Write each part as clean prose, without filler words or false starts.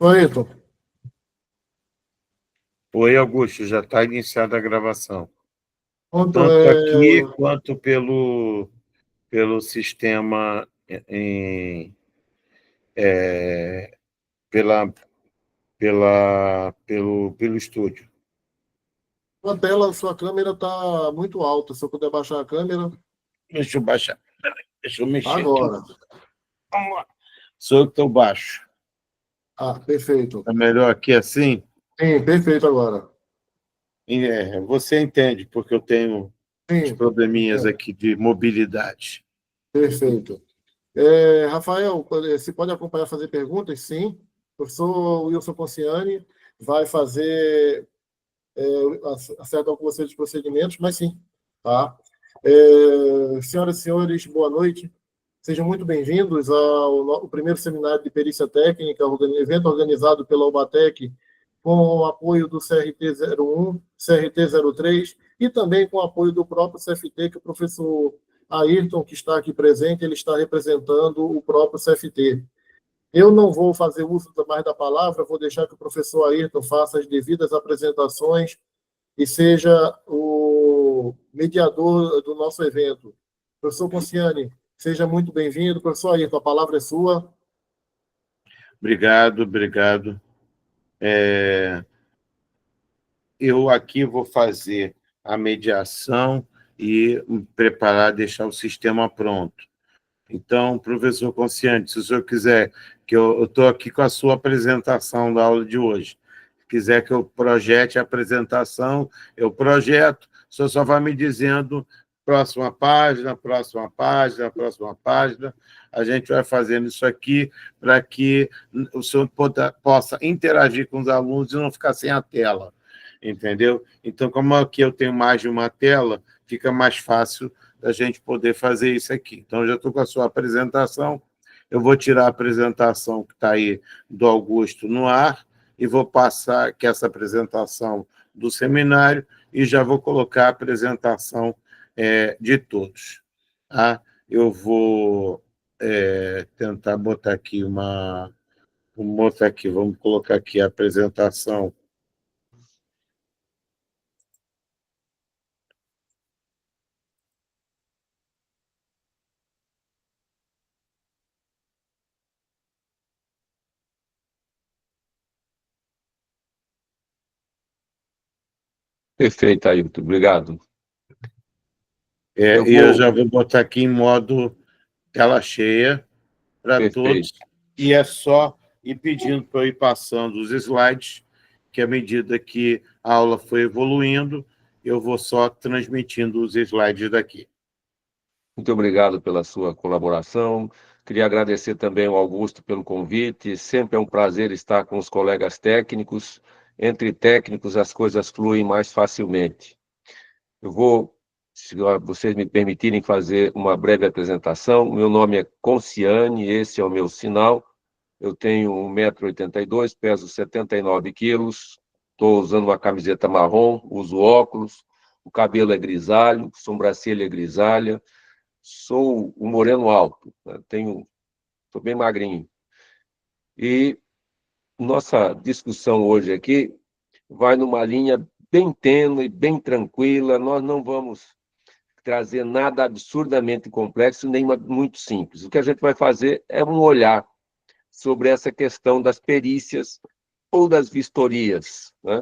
Oi, Ayrton. Oi, Augusto, já está iniciada a gravação. Pronto, Tanto aqui quanto pelo sistema, pela, pelo estúdio. a tela, sua câmera está muito alta. Se eu puder baixar a câmera. Deixa eu baixar. Deixa eu mexer aqui. Agora. Vamos lá. Sou eu que estou baixo. Perfeito. Está melhor aqui assim? Sim, perfeito agora. Você entende, porque eu tenho uns Sim, probleminhas aqui de mobilidade. perfeito. Rafael, você pode acompanhar, fazer perguntas? Sim. O professor Wilson Conciani vai fazer, acertar com você os procedimentos, mas sim. Tá? Senhoras e senhores, boa noite. Sejam muito bem-vindos ao primeiro seminário de perícia técnica, evento organizado pela Ubatec, com o apoio do CRT 01, CRT 03 e também com o apoio do próprio CFT, que o professor Ayrton, que está aqui presente, ele está representando o próprio CFT. Eu não vou fazer uso mais da palavra, vou deixar que o professor Ayrton faça as devidas apresentações e seja o mediador do nosso evento. Professor Conciani, seja muito bem-vindo. Professor Ayrton, a palavra é sua. Obrigado. Eu aqui vou fazer a mediação e preparar, deixar o sistema pronto. Então, professor Conciani, se o senhor quiser, que eu estou aqui com a sua apresentação da aula de hoje. Se quiser que eu projete a apresentação, eu projeto, o senhor só vai me dizendo próxima página, próxima página, próxima página. A gente vai fazendo isso aqui para que o senhor possa interagir com os alunos e não ficar sem a tela, entendeu? Então, como aqui eu tenho mais de uma tela, fica mais fácil da gente poder fazer isso aqui. Então, já estou com a sua apresentação, eu vou tirar a apresentação que está aí do Augusto no ar e vou passar que essa apresentação do seminário e já vou colocar a apresentação de todos. Tá? Eu vou tentar botar aqui vamos colocar aqui a apresentação. Perfeito, Ailton. Obrigado. Eu já vou botar aqui em modo tela cheia para todos, e é só ir pedindo para eu ir passando os slides, que à medida que a aula foi evoluindo, eu vou só transmitindo os slides daqui. Muito obrigado pela sua colaboração. Queria agradecer também ao Augusto pelo convite. Sempre é um prazer estar com os colegas técnicos. Entre técnicos, as coisas fluem mais facilmente. Eu vou, se vocês me permitirem, fazer uma breve apresentação. Meu nome é Conciani, esse é o meu sinal. Eu tenho 1,82 m, peso 79 quilos, estou usando uma camiseta marrom, uso óculos, o cabelo é grisalho, sobrancelha é grisalha, sou um moreno alto, né? Estou bem magrinho. E nossa discussão hoje aqui vai numa linha bem tênue, bem tranquila. Nós não vamos trazer nada absurdamente complexo, nem muito simples. O que a gente vai fazer é um olhar sobre essa questão das perícias ou das vistorias, né?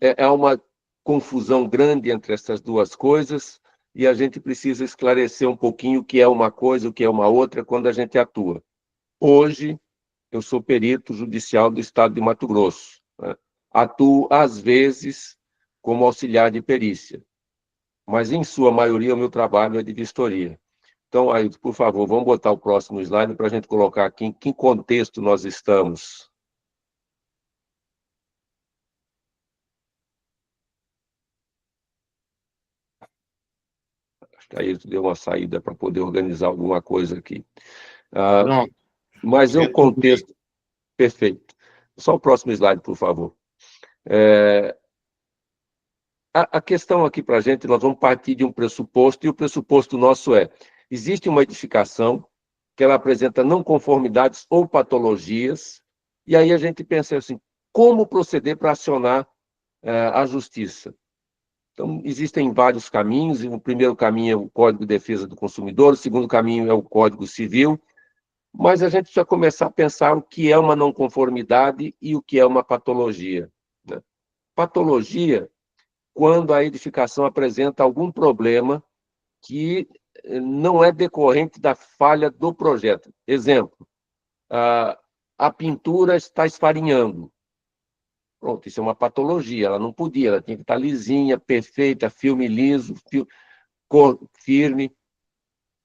É uma confusão grande entre essas duas coisas e a gente precisa esclarecer um pouquinho o que é uma coisa, o que é uma outra, quando a gente atua. Hoje, eu sou perito judicial do Estado de Mato Grosso, né? Atuo, às vezes, como auxiliar de perícia, mas, em sua maioria, o meu trabalho é de vistoria. Então, aí, por favor, vamos botar o próximo slide para a gente colocar aqui em que contexto nós estamos. Acho que aí deu uma saída para poder organizar alguma coisa aqui. Mas é o contexto... Perfeito. Só o próximo slide, por favor. A questão aqui para a gente, nós vamos partir de um pressuposto, e o pressuposto nosso é: existe uma edificação que ela apresenta não conformidades ou patologias, e aí a gente pensa assim, como proceder para acionar a justiça? Então, existem vários caminhos, e o primeiro caminho é o Código de Defesa do Consumidor, o segundo caminho é o Código Civil, mas a gente precisa começar a pensar o que é uma não conformidade e o que é uma patologia, né? Patologia, quando a edificação apresenta algum problema que não é decorrente da falha do projeto. Exemplo, a pintura está esfarinhando. Pronto, isso é uma patologia, ela não podia, ela tinha que estar lisinha, perfeita, filme liso, cor firme.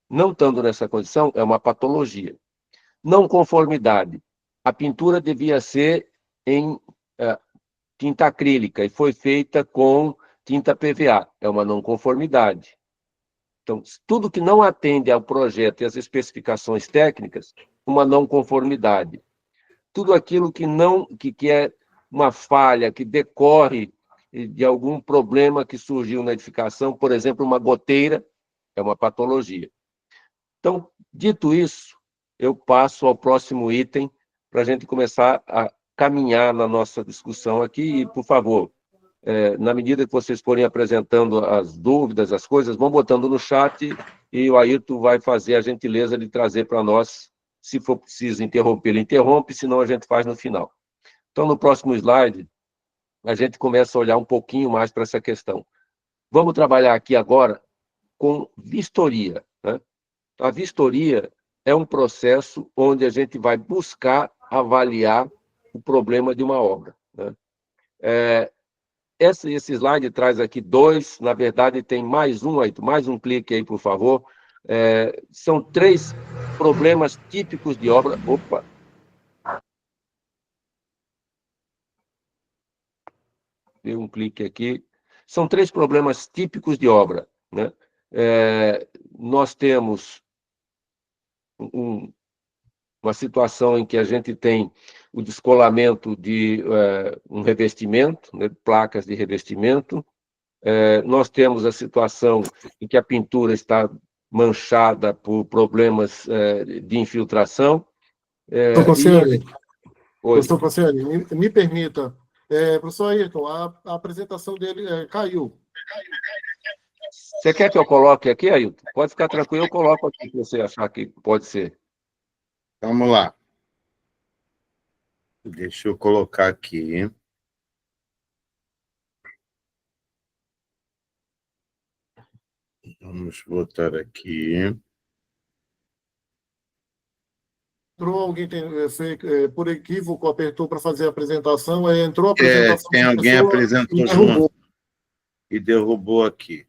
Não estando nessa condição, é uma patologia. Não conformidade. A pintura devia ser em tinta acrílica e foi feita com tinta PVA. É uma não conformidade. Então, tudo que não atende ao projeto e às especificações técnicas, uma não conformidade. Tudo aquilo que é uma falha, que decorre de algum problema que surgiu na edificação, por exemplo, uma goteira, é uma patologia. Então, dito isso, eu passo ao próximo item para a gente começar a caminhar na nossa discussão aqui. E, por favor, na medida que vocês forem apresentando as dúvidas, as coisas, vão botando no chat e o Ayrton vai fazer a gentileza de trazer para nós. Se for preciso interromper, ele interrompe, senão a gente faz no final. Então, no próximo slide, a gente começa a olhar um pouquinho mais para essa questão. Vamos trabalhar aqui agora com vistoria, né? A vistoria é um processo onde a gente vai buscar avaliar o problema de uma obra, né? Esse slide traz aqui dois, na verdade tem mais um aí, mais um clique aí, por favor. São 3 problemas típicos de obra. Opa! Deu um clique aqui. São 3 problemas típicos de obra, né? Nós temos uma situação em que a gente tem o descolamento de um revestimento, né, placas de revestimento. Nós temos a situação em que a pintura está manchada por problemas de infiltração. Professor Conciani, me permita, professor Ayrton, a apresentação dele caiu. Você quer que eu coloque aqui, Ailton? Pode ficar tranquilo, eu coloco aqui, se você achar que pode ser. Vamos lá. Deixa eu colocar aqui. Vamos botar aqui. Entrou alguém, por equívoco, apertou para fazer a apresentação, entrou a apresentação. Tem alguém apresentou junto e derrubou aqui.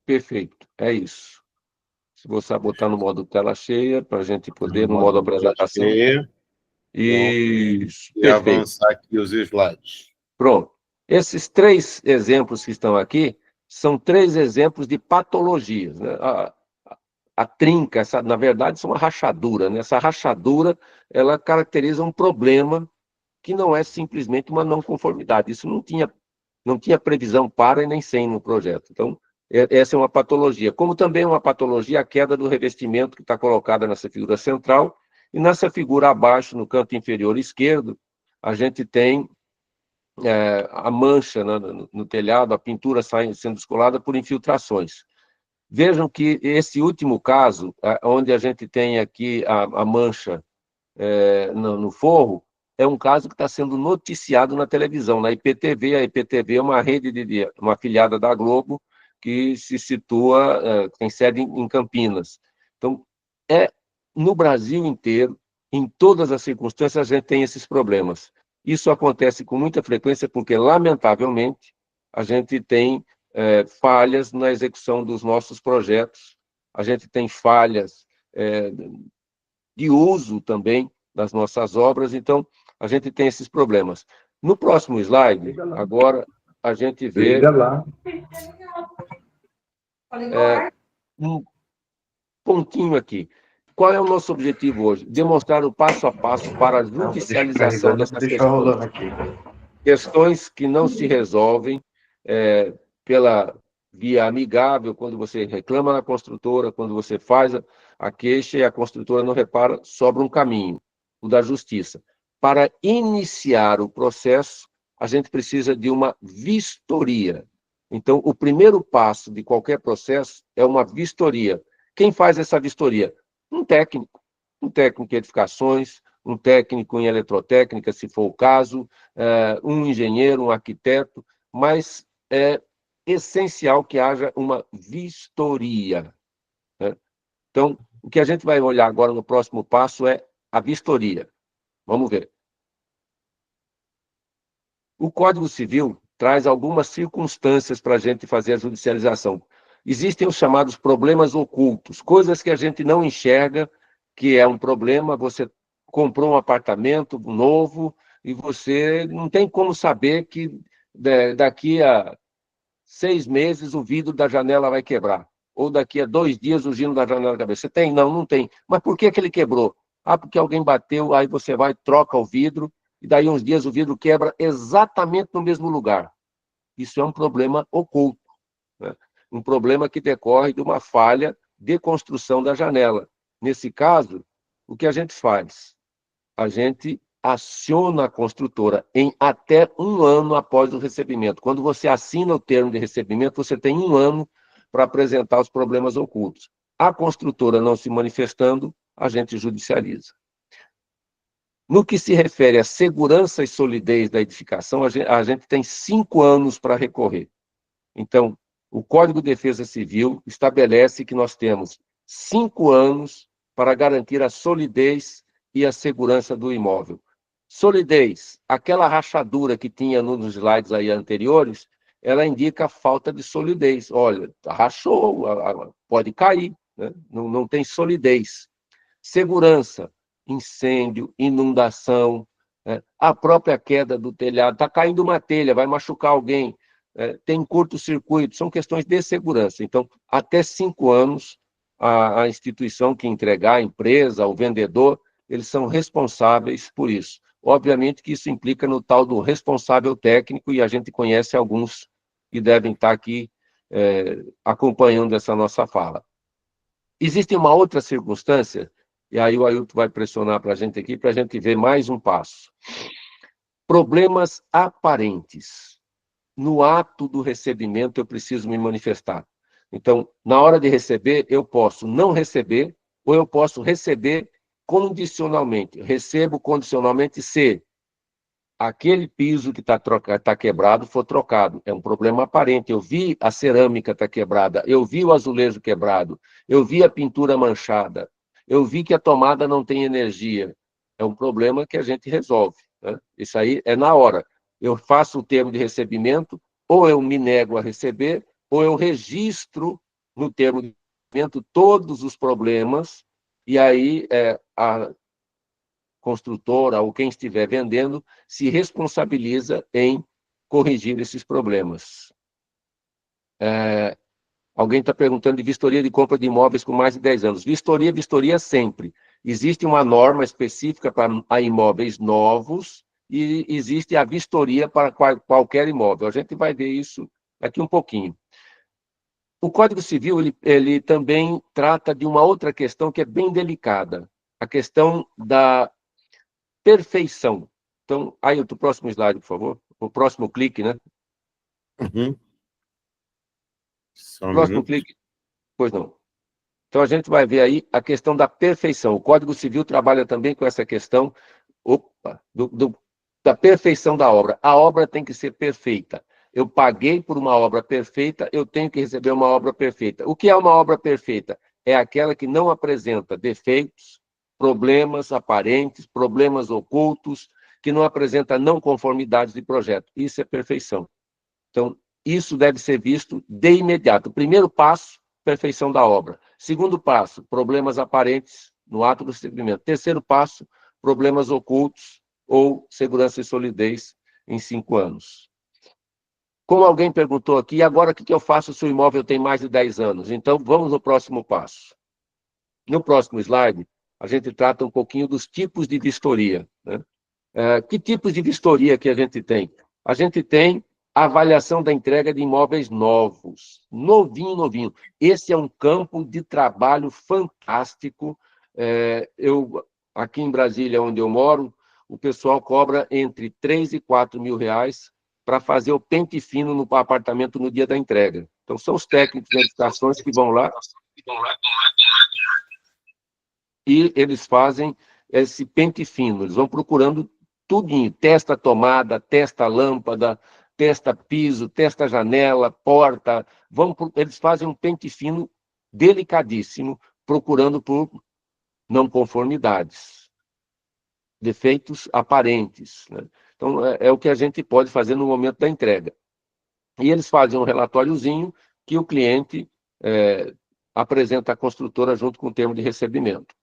Perfeito, é isso. Se você botar no modo tela cheia, para a gente poder, no modo apresentação. Isso, e perfeito. Avançar aqui os slides. Pronto. Esses 3 exemplos que estão aqui são 3 exemplos de patologias, né? A trinca, na verdade, isso é uma rachadura, né? Essa rachadura, ela caracteriza um problema que não é simplesmente uma não conformidade. Isso não tinha previsão para e nem sem no projeto. Então, essa é uma patologia. Como também é uma patologia a queda do revestimento que está colocada nessa figura central, e nessa figura abaixo, no canto inferior esquerdo, a gente tem a mancha no telhado, a pintura sendo descolada por infiltrações. Vejam que esse último caso, onde a gente tem aqui a mancha no forro, é um caso que está sendo noticiado na televisão, na IPTV. A IPTV é uma rede, uma afiliada da Globo, que se situa, tem sede em Campinas. Então, no Brasil inteiro, em todas as circunstâncias, a gente tem esses problemas. Isso acontece com muita frequência porque, lamentavelmente, a gente tem falhas na execução dos nossos projetos, a gente tem falhas de uso também das nossas obras, então a gente tem esses problemas. No próximo slide, agora, a gente vê um pontinho aqui. qual é o nosso objetivo hoje? Demonstrar o passo a passo para a judicialização dessas questões. Questões que não se resolvem pela via amigável, quando você reclama na construtora, quando você faz a queixa e a construtora não repara, sobra um caminho, o da justiça. Para iniciar o processo, a gente precisa de uma vistoria. Então, o primeiro passo de qualquer processo é uma vistoria. Quem faz essa vistoria? Um técnico em edificações, um técnico em eletrotécnica, se for o caso, um engenheiro, um arquiteto, mas é essencial que haja uma vistoria, né? Então, o que a gente vai olhar agora no próximo passo é a vistoria. Vamos ver. O Código Civil traz algumas circunstâncias para a gente fazer a judicialização. Existem os chamados problemas ocultos, coisas que a gente não enxerga, que é um problema. Você comprou um apartamento novo e você não tem como saber que daqui a 6 meses o vidro da janela vai quebrar, ou daqui a 2 dias o gino da janela vai quebrar. Você tem? Não, não tem. Mas por que ele quebrou? Ah, porque alguém bateu, aí você vai, troca o vidro, e daí uns dias o vidro quebra exatamente no mesmo lugar. Isso é um problema oculto, né? Um problema que decorre de uma falha de construção da janela. Nesse caso, o que a gente faz? A gente aciona a construtora em até 1 ano após o recebimento. Quando você assina o termo de recebimento, você tem 1 ano para apresentar os problemas ocultos. A construtora não se manifestando, a gente judicializa. No que se refere à segurança e solidez da edificação, a gente tem 5 anos para recorrer. Então, o Código de Defesa Civil estabelece que nós temos 5 anos para garantir a solidez e a segurança do imóvel. Solidez, aquela rachadura que tinha nos slides aí anteriores, ela indica a falta de solidez. Olha, rachou, pode cair, né? Não tem solidez. Segurança, incêndio, inundação, né? A própria queda do telhado, está caindo uma telha, vai machucar alguém, tem curto-circuito, são questões de segurança. Então, até 5 anos, a instituição que entregar, a empresa, o vendedor, eles são responsáveis por isso. Obviamente que isso implica no tal do responsável técnico, e a gente conhece alguns que devem estar aqui acompanhando essa nossa fala. Existe uma outra circunstância, e aí o Ailton vai pressionar para a gente aqui, para a gente ver mais um passo. Problemas aparentes. No ato do recebimento, eu preciso me manifestar. Então, na hora de receber, eu posso não receber, ou eu posso receber condicionalmente. Recebo condicionalmente se aquele piso que está quebrado for trocado. É um problema aparente. Eu vi a cerâmica estar quebrada, eu vi o azulejo quebrado, eu vi a pintura manchada, eu vi que a tomada não tem energia. É um problema que a gente resolve, né? Isso aí é na hora. Eu faço o termo de recebimento, ou eu me nego a receber, ou eu registro no termo de recebimento todos os problemas, e aí a construtora ou quem estiver vendendo se responsabiliza em corrigir esses problemas. Alguém está perguntando de vistoria de compra de imóveis com mais de 10 anos. Vistoria sempre. Existe uma norma específica para imóveis novos e existe a vistoria para qualquer imóvel. A gente vai ver isso daqui um pouquinho. O Código Civil ele também trata de uma outra questão que é bem delicada, a questão da perfeição. Então, aí, o próximo slide, por favor. O próximo clique, né? Uhum. Só um Próximo minuto. clique. Pois não. Então, a gente vai ver aí a questão da perfeição. O Código Civil trabalha também com essa questão da perfeição da obra. A obra tem que ser perfeita. Eu paguei por uma obra perfeita, eu tenho que receber uma obra perfeita. O que é uma obra perfeita? É aquela que não apresenta defeitos, problemas aparentes, problemas ocultos, que não apresenta não conformidades de projeto. Isso é perfeição. Então, isso deve ser visto de imediato. Primeiro passo, perfeição da obra. Segundo passo, problemas aparentes no ato do recebimento. Terceiro passo, problemas ocultos ou segurança e solidez em 5 anos. Como alguém perguntou aqui, agora o que eu faço se o imóvel tem mais de 10 anos? Então, vamos no próximo passo. No próximo slide, a gente trata um pouquinho dos tipos de vistoria, né? Que tipos de vistoria que a gente tem? A gente tem a avaliação da entrega de imóveis novos, novinho, novinho. Esse é um campo de trabalho fantástico. Aqui em Brasília, onde eu moro, o pessoal cobra entre 3 e 4 mil reais para fazer o pente fino no apartamento no dia da entrega. Então, são os técnicos de edificações que vão lá e eles fazem esse pente fino. Eles vão procurando tudinho, testa tomada, testa lâmpada, testa piso, testa janela, porta. Eles fazem um pente fino delicadíssimo, procurando por não conformidades, defeitos aparentes, né? Então, é o que a gente pode fazer no momento da entrega. E eles fazem um relatóriozinho que o cliente apresenta à construtora junto com o termo de recebimento.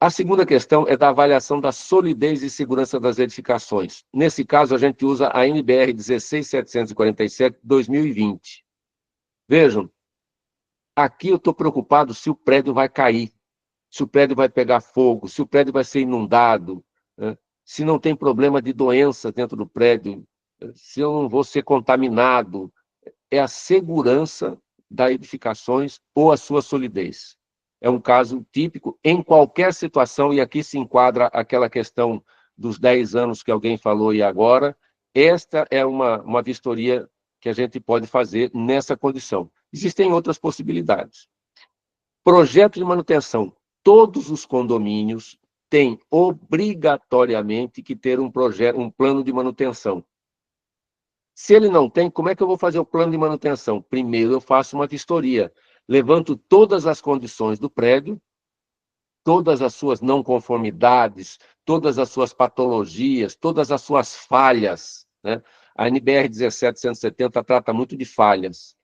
A segunda questão é da avaliação da solidez e segurança das edificações. Nesse caso, a gente usa a NBR 16747/2020. Vejam, aqui eu estou preocupado se o prédio vai cair, se o prédio vai pegar fogo, se o prédio vai ser inundado, né? Se não tem problema de doença dentro do prédio, se eu não vou ser contaminado. É a segurança das edificações ou a sua solidez. É um caso típico em qualquer situação, e aqui se enquadra aquela questão dos 10 anos que alguém falou e agora. Esta é uma vistoria que a gente pode fazer nessa condição. Existem outras possibilidades. Projeto de manutenção. Todos os condomínios têm obrigatoriamente que ter um plano de manutenção. Se ele não tem, como é que eu vou fazer o plano de manutenção? Primeiro, eu faço uma vistoria. Levanto todas as condições do prédio, todas as suas não conformidades, todas as suas patologias, todas as suas falhas, né? A NBR 17170 trata muito de falhas.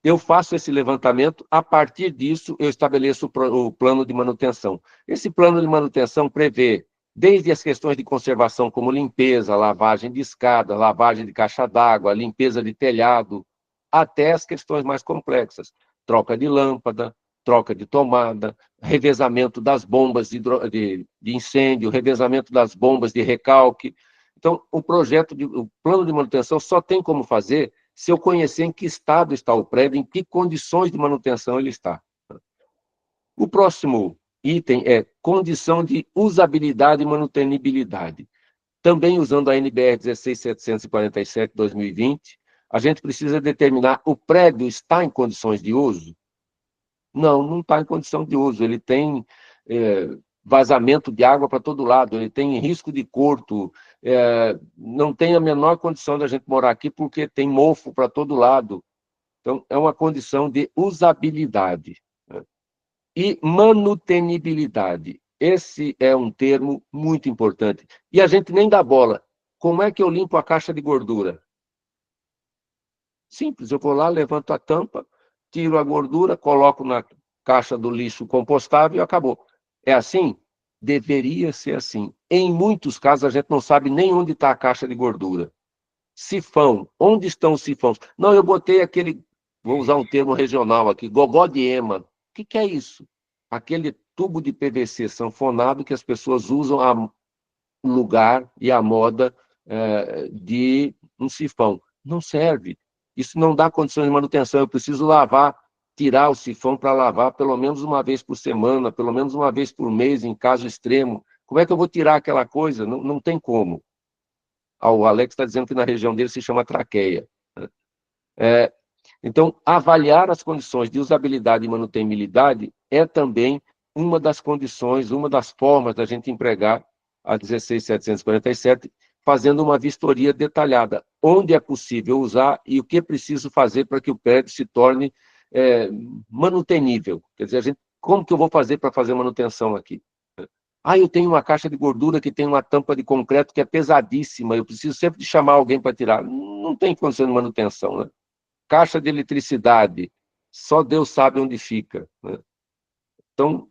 Eu faço esse levantamento, a partir disso, eu estabeleço o plano de manutenção. Esse plano de manutenção prevê desde as questões de conservação, como limpeza, lavagem de escada, lavagem de caixa d'água, limpeza de telhado, até as questões mais complexas. Troca de lâmpada, troca de tomada, revezamento das bombas de incêndio, revezamento das bombas de recalque. Então, o plano de manutenção só tem como fazer se eu conhecer em que estado está o prédio, em que condições de manutenção ele está. O próximo item é condição de usabilidade e manutenibilidade. Também usando a NBR 16747/2020, a gente precisa determinar o prédio está em condições de uso? Não, não está em condição de uso. Ele tem vazamento de água para todo lado, ele tem risco de curto, não tem a menor condição da gente morar aqui porque tem mofo para todo lado. Então, é uma condição de usabilidade, né? E manutenibilidade. Esse é um termo muito importante. E a gente nem dá bola. Como é que eu limpo a caixa de gordura? Simples, eu vou lá, levanto a tampa, tiro a gordura, coloco na caixa do lixo compostável e acabou. É assim? Deveria ser assim. Em muitos casos, a gente não sabe nem onde está a caixa de gordura. Sifão, onde estão os sifões? Não, eu botei aquele, vou usar um termo regional aqui, gogó de ema. O que é isso? Aquele tubo de PVC sanfonado que as pessoas usam a lugar e a moda de um sifão. Não serve. Isso não dá condições de manutenção. Eu preciso lavar, tirar o sifão para lavar pelo menos uma vez por semana, pelo menos uma vez por mês, em caso extremo. Como é que eu vou tirar aquela coisa? Não, não tem como. O Alex está dizendo que na região dele se chama traqueia. Então, avaliar as condições de usabilidade e manutenibilidade é também uma das condições, uma das formas da gente empregar a 16747, fazendo uma vistoria detalhada, onde é possível usar e o que é preciso fazer para que o prédio se torne manutenível. Quer dizer, como que eu vou fazer para fazer manutenção aqui? Eu tenho uma caixa de gordura que tem uma tampa de concreto que é pesadíssima, eu preciso sempre de chamar alguém para tirar. Não tem condição de manutenção, né? Caixa de eletricidade, só Deus sabe onde fica, né? Então,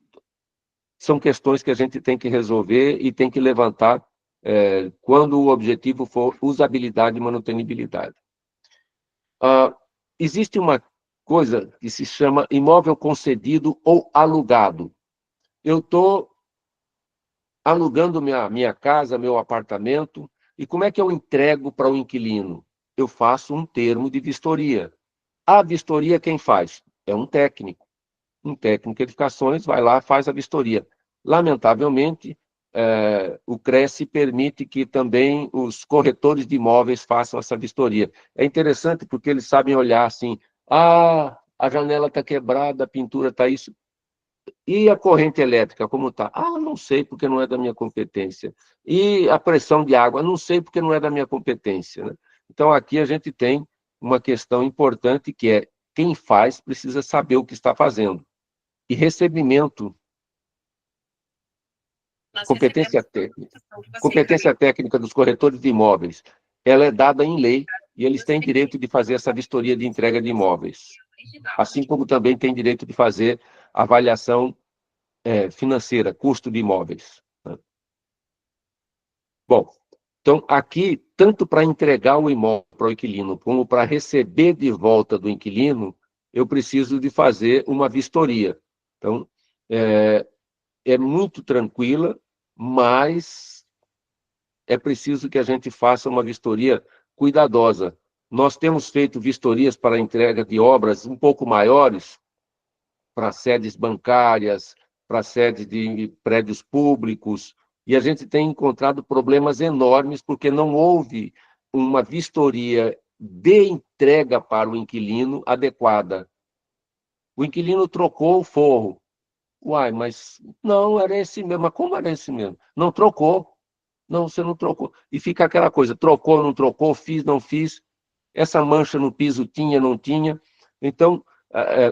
são questões que a gente tem que resolver e tem que levantar quando o objetivo for usabilidade e manutenibilidade. Existe uma coisa que se chama imóvel concedido ou alugado. Eu estou alugando minha casa, meu apartamento, e como é que eu entrego para o inquilino? Eu faço um termo de vistoria. A vistoria quem faz? É um técnico. Um técnico de edificações vai lá, faz a vistoria. Lamentavelmente, o Cresce permite que também os corretores de imóveis façam essa vistoria. É interessante porque eles sabem olhar assim, a janela está quebrada, a pintura está isso. E a corrente elétrica, como está? Não sei, porque não é da minha competência. E a pressão de água? Não sei, porque não é da minha competência, né? Então, aqui a gente tem uma questão importante, que é quem faz precisa saber o que está fazendo. E recebimento, competência técnica dos corretores de imóveis, ela é dada em lei, e eles têm direito de fazer essa vistoria de entrega de imóveis. Assim como também têm direito de fazer avaliação financeira, custo de imóveis. Bom, então aqui, tanto para entregar o imóvel para o inquilino, como para receber de volta do inquilino, eu preciso de fazer uma vistoria. Então, é muito tranquila, mas é preciso que a gente faça uma vistoria cuidadosa. Nós temos feito vistorias para a entrega de obras um pouco maiores, para sedes bancárias, para sedes de prédios públicos, e a gente tem encontrado problemas enormes porque não houve uma vistoria de entrega para o inquilino adequada. O inquilino trocou o forro. Uai, mas não, era esse mesmo. Mas como era esse mesmo? Não trocou. Não, você não trocou. E fica aquela coisa, trocou, não trocou, fiz, não fiz. Essa mancha no piso tinha, não tinha. Então,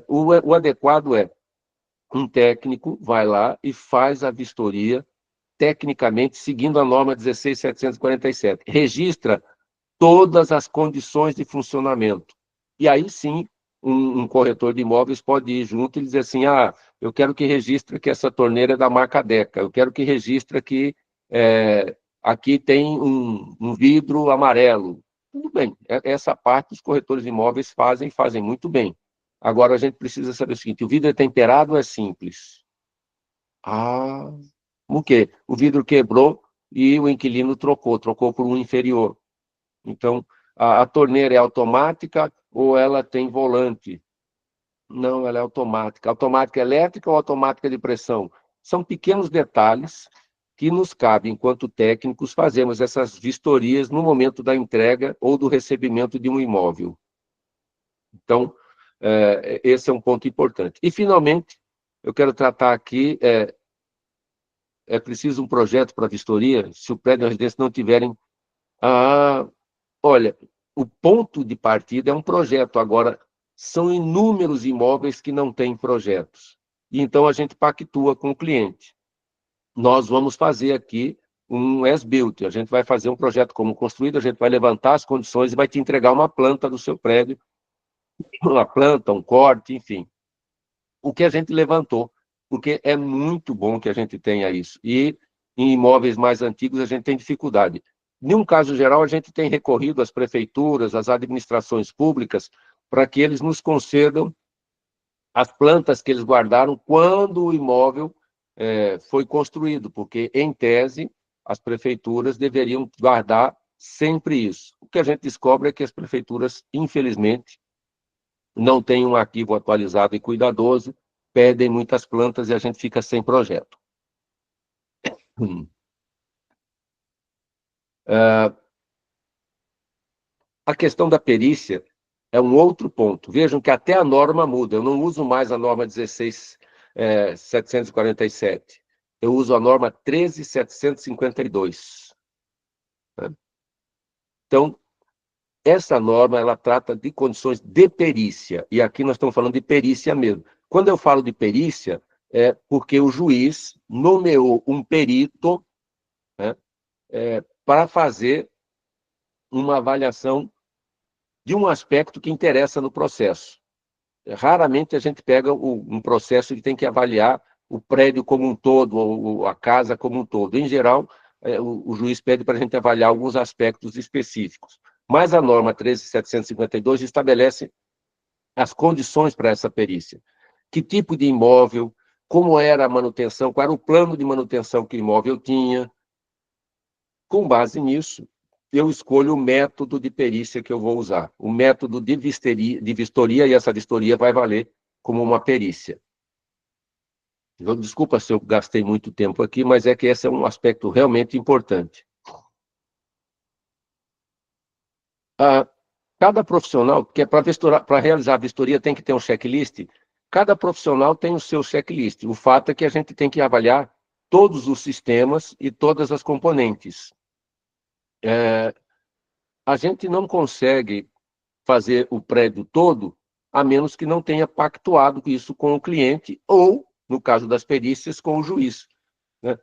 o adequado é um técnico vai lá e faz a vistoria tecnicamente seguindo a norma 16.747. Registra todas as condições de funcionamento. E aí sim, um corretor de imóveis pode ir junto e dizer assim, eu quero que registre que essa torneira é da marca Deca, eu quero que registre que aqui tem um vidro amarelo. Tudo bem, essa parte os corretores de imóveis fazem muito bem. Agora, a gente precisa saber o seguinte, o vidro é temperado ou é simples? O quê? O vidro quebrou e o inquilino trocou por um inferior. Então, a torneira é automática ou ela tem volante? Não, ela é automática. Automática elétrica ou automática de pressão? São pequenos detalhes que nos cabe, enquanto técnicos, fazermos essas vistorias no momento da entrega ou do recebimento de um imóvel. Então, esse é um ponto importante. E, finalmente, eu quero tratar aqui, é preciso um projeto para vistoria, se o prédio e a residência não tiverem... olha, o ponto de partida é um projeto, agora, são inúmeros imóveis que não têm projetos. E, então, a gente pactua com o cliente. Nós vamos fazer aqui um as-built, a gente vai fazer um projeto como construído, a gente vai levantar as condições e vai te entregar uma planta do seu prédio, uma planta, um corte, enfim. O que a gente levantou, porque é muito bom que a gente tenha isso. E em imóveis mais antigos a gente tem dificuldade. Em um caso geral, a gente tem recorrido às prefeituras, às administrações públicas, para que eles nos concedam as plantas que eles guardaram quando o imóvel foi construído, porque, em tese, as prefeituras deveriam guardar sempre isso. O que a gente descobre é que as prefeituras, infelizmente, não têm um arquivo atualizado e cuidadoso, perdem muitas plantas e a gente fica sem projeto. A questão da perícia é um outro ponto. Vejam que até a norma muda. Eu não uso mais a norma 16.747. Eu uso a norma 13.752. Então, essa norma ela trata de condições de perícia. E aqui nós estamos falando de perícia mesmo. Quando eu falo de perícia, é porque o juiz nomeou um perito, né, para fazer uma avaliação de um aspecto que interessa no processo. Raramente a gente pega um processo que tem que avaliar o prédio como um todo, ou a casa como um todo. Em geral, o juiz pede para a gente avaliar alguns aspectos específicos. Mas a norma 13.752 estabelece as condições para essa perícia. Que tipo de imóvel, como era a manutenção, qual era o plano de manutenção que o imóvel tinha. Com base nisso, eu escolho o método de perícia que eu vou usar. O método de vistoria, e essa vistoria vai valer como uma perícia. Desculpa se eu gastei muito tempo aqui, mas é que esse é um aspecto realmente importante. Cada profissional, que é para realizar a vistoria, tem que ter um checklist. Cada profissional tem o seu checklist. O fato é que a gente tem que avaliar todos os sistemas e todas as componentes. A gente não consegue fazer o prédio todo, a menos que não tenha pactuado isso com o cliente ou, no caso das perícias, com o juiz, né?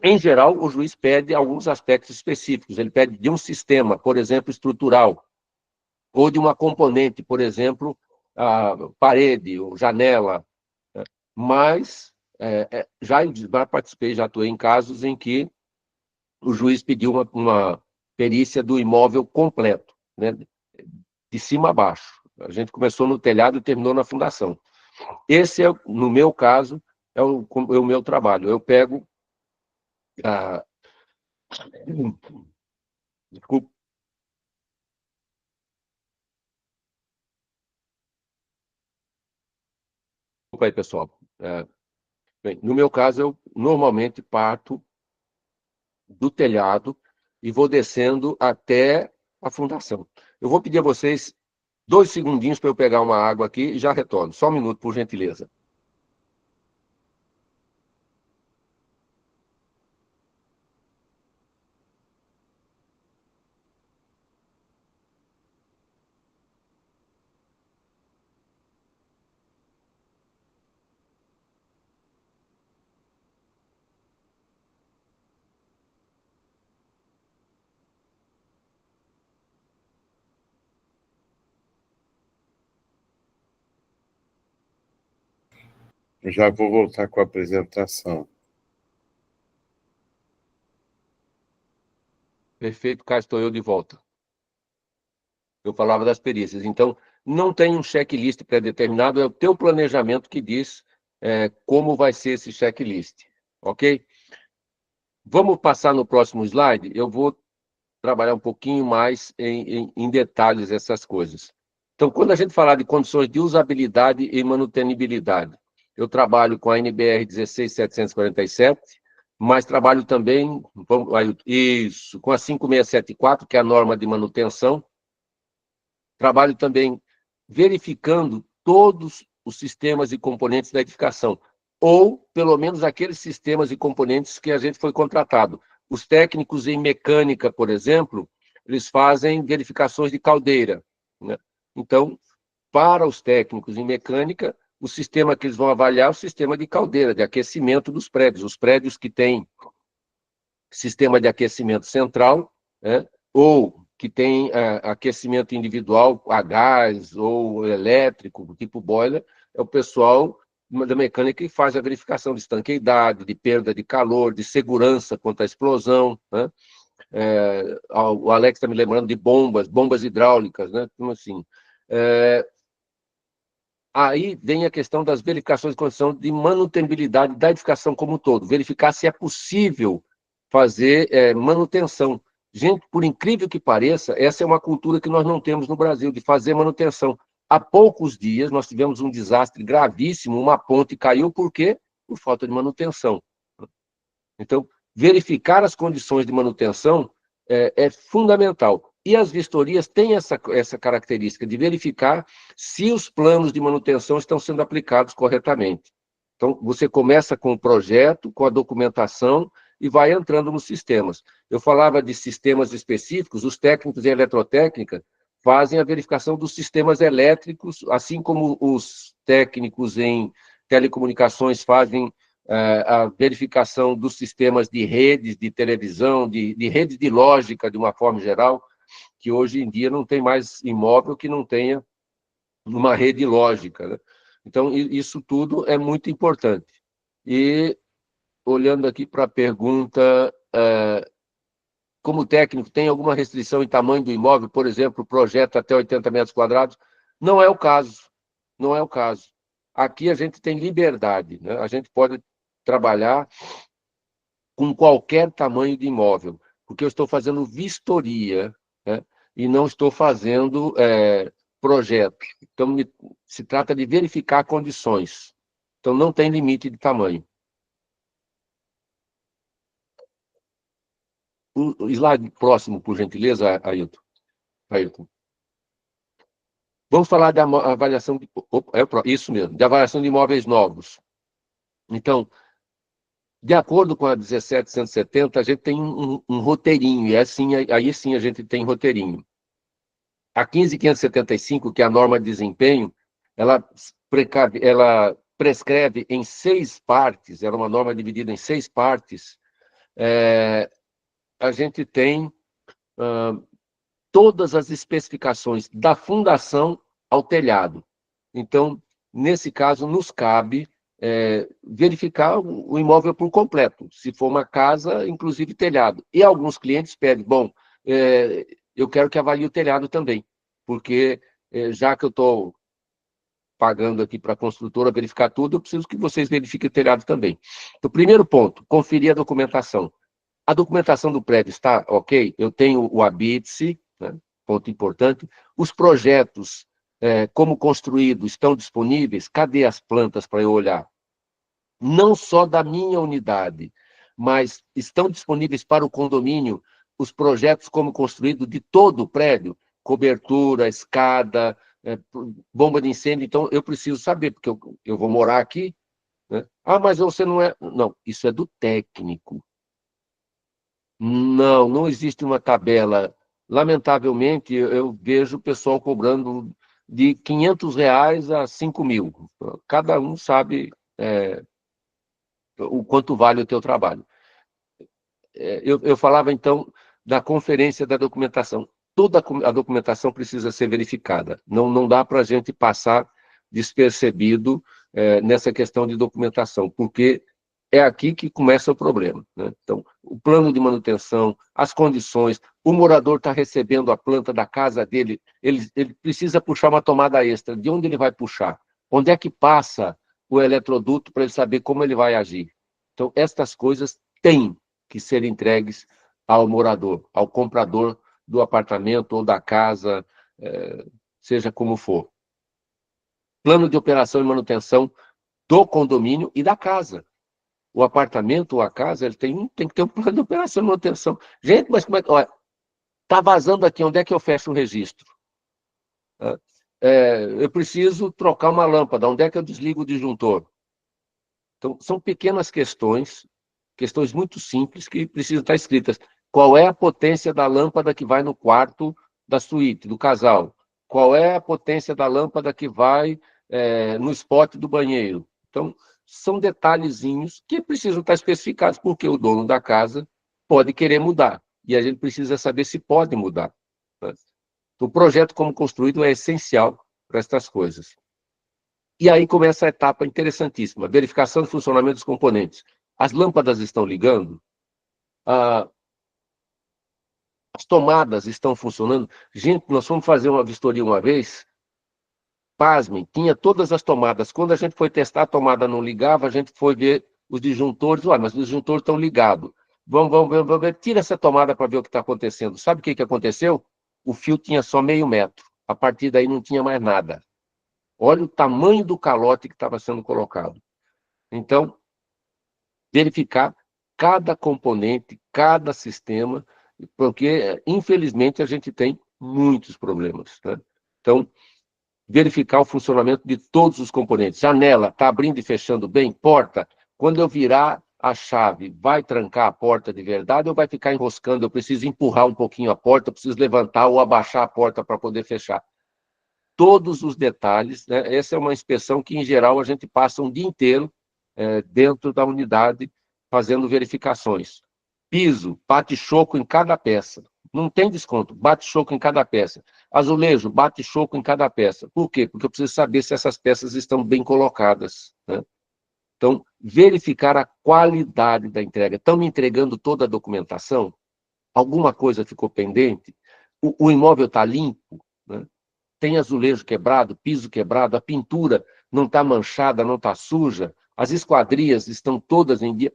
Em geral, o juiz pede alguns aspectos específicos. Ele pede de um sistema, por exemplo, estrutural, ou de uma componente, por exemplo, a parede ou janela. Né? Mas já participei, já atuei em casos em que o juiz pediu uma perícia do imóvel completo, né? De cima a baixo. A gente começou no telhado e terminou na fundação. Esse, no meu caso, é o meu trabalho. Eu pego... Desculpa. Desculpa aí, pessoal. Bem, no meu caso, eu normalmente parto do telhado e vou descendo até a fundação. Eu vou pedir a vocês 2 segundinhos para eu pegar uma água aqui e já retorno. Só um minuto, por gentileza. Eu já vou voltar com a apresentação. Perfeito, cá estou eu de volta. Eu falava das perícias. Então, não tem um checklist pré-determinado, é o teu planejamento que diz como vai ser esse checklist, ok? Vamos passar no próximo slide? Eu vou trabalhar um pouquinho mais em detalhes essas coisas. Então, quando a gente falar de condições de usabilidade e manutenibilidade, eu trabalho com a NBR 16747, mas trabalho também com a 5674, que é a norma de manutenção. Trabalho também verificando todos os sistemas e componentes da edificação, ou, pelo menos, aqueles sistemas e componentes que a gente foi contratado. Os técnicos em mecânica, por exemplo, eles fazem verificações de caldeira, né? Então, para os técnicos em mecânica, o sistema que eles vão avaliar é o sistema de caldeira, de aquecimento dos prédios. Os prédios que têm sistema de aquecimento central, né? Ou que tem aquecimento individual a gás ou elétrico, tipo boiler, é o pessoal da mecânica que faz a verificação de estanqueidade, de perda de calor, de segurança contra a explosão, né? O Alex está me lembrando de bombas hidráulicas, né? Então, assim, aí vem a questão das verificações de condição de manutenibilidade da edificação como um todo, verificar se é possível fazer manutenção. Gente, por incrível que pareça, essa é uma cultura que nós não temos no Brasil, de fazer manutenção. Há poucos dias, nós tivemos um desastre gravíssimo, uma ponte caiu, por quê? Por falta de manutenção. Então, verificar as condições de manutenção é fundamental. E as vistorias têm essa característica de verificar se os planos de manutenção estão sendo aplicados corretamente. Então, você começa com o projeto, com a documentação, e vai entrando nos sistemas. Eu falava de sistemas específicos, os técnicos em eletrotécnica fazem a verificação dos sistemas elétricos, assim como os técnicos em telecomunicações fazem a verificação dos sistemas de redes de televisão, de redes de lógica, de uma forma geral, que hoje em dia não tem mais imóvel que não tenha uma rede lógica, né? Então, isso tudo é muito importante. E, olhando aqui para a pergunta, como técnico, tem alguma restrição em tamanho do imóvel? Por exemplo, projeto até 80 metros quadrados? Não é o caso, não é o caso. Aqui a gente tem liberdade, né? A gente pode trabalhar com qualquer tamanho de imóvel, porque eu estou fazendo vistoria, né? E não estou fazendo projeto. Então, se trata de verificar condições. Então, não tem limite de tamanho. O slide próximo, por gentileza, Ailton. Ailton. Vamos falar da avaliação de, isso mesmo, de avaliação de imóveis novos. Então, de acordo com a 1770, a gente tem um roteirinho, e assim, aí sim a gente tem roteirinho. A 15.575, que é a norma de desempenho, ela prescreve em 6 partes, era uma norma dividida em 6 partes, a gente tem todas as especificações da fundação ao telhado. Então, nesse caso, nos cabe verificar o imóvel por completo, se for uma casa, inclusive telhado. E alguns clientes pedem, bom, eu quero que avalie o telhado também, porque já que eu estou pagando aqui para a construtora verificar tudo, eu preciso que vocês verifiquem o telhado também. Então, primeiro ponto, conferir a documentação. A documentação do prédio está ok? Eu tenho o habite-se, né? Ponto importante. Os projetos, como construído, estão disponíveis? Cadê as plantas para eu olhar? Não só da minha unidade, mas estão disponíveis para o condomínio os projetos como construído de todo o prédio? Cobertura, escada, bomba de incêndio. Então, eu preciso saber, porque eu vou morar aqui, né? Ah, mas você não é... Não, isso é do técnico. Não existe uma tabela. Lamentavelmente, eu vejo o pessoal cobrando de R$ 500 a 5.000. Cada um sabe o quanto vale o teu trabalho. Eu falava, então, da conferência da documentação. Toda a documentação precisa ser verificada. Não dá para a gente passar despercebido nessa questão de documentação, porque é aqui que começa o problema, né? Então, o plano de manutenção, as condições, o morador está recebendo a planta da casa dele, ele precisa puxar uma tomada extra. De onde ele vai puxar? Onde é que passa o eletroduto para ele saber como ele vai agir? Então, estas coisas têm que ser entregues ao morador, ao comprador do apartamento ou da casa, seja como for. Plano de operação e manutenção do condomínio e da casa. O apartamento ou a casa, ele tem que ter um plano de operação e manutenção. Gente, mas como é que... Está vazando aqui, onde é que eu fecho o registro? Eu preciso trocar uma lâmpada, onde é que eu desligo o disjuntor? Então, são pequenas questões muito simples que precisam estar escritas. Qual é a potência da lâmpada que vai no quarto da suíte, do casal? Qual é a potência da lâmpada que vai no spot do banheiro? Então, são detalhezinhos que precisam estar especificados, porque o dono da casa pode querer mudar, e a gente precisa saber se pode mudar, né? O projeto como construído é essencial para estas coisas. E aí começa a etapa interessantíssima, verificação do funcionamento dos componentes. As lâmpadas estão ligando? As tomadas estão funcionando? Gente, nós fomos fazer uma vistoria uma vez, pasmem, tinha todas as tomadas. Quando a gente foi testar, a tomada não ligava, a gente foi ver os disjuntores, mas os disjuntores estão ligados. Vamos ver, tira essa tomada para ver o que está acontecendo. Sabe o que aconteceu? O fio tinha só meio metro. A partir daí não tinha mais nada. Olha o tamanho do calote que estava sendo colocado. Então, verificar cada componente, cada sistema, porque, infelizmente, a gente tem muitos problemas, né? Então, verificar o funcionamento de todos os componentes. Janela, está abrindo e fechando bem? Porta, quando eu virar a chave, vai trancar a porta de verdade ou vai ficar enroscando? Eu preciso empurrar um pouquinho a porta, eu preciso levantar ou abaixar a porta para poder fechar. Todos os detalhes, né? Essa é uma inspeção que, em geral, a gente passa um dia inteiro dentro da unidade fazendo verificações. Piso, bate-choco em cada peça. Não tem desconto, bate-choco em cada peça. Azulejo, bate-choco em cada peça. Por quê? Porque eu preciso saber se essas peças estão bem colocadas, né? Então, verificar a qualidade da entrega. Estão me entregando toda a documentação? Alguma coisa ficou pendente? O imóvel está limpo, né? tem azulejo quebrado, piso quebrado, a pintura não está manchada, não está suja, as esquadrias estão todas em dia.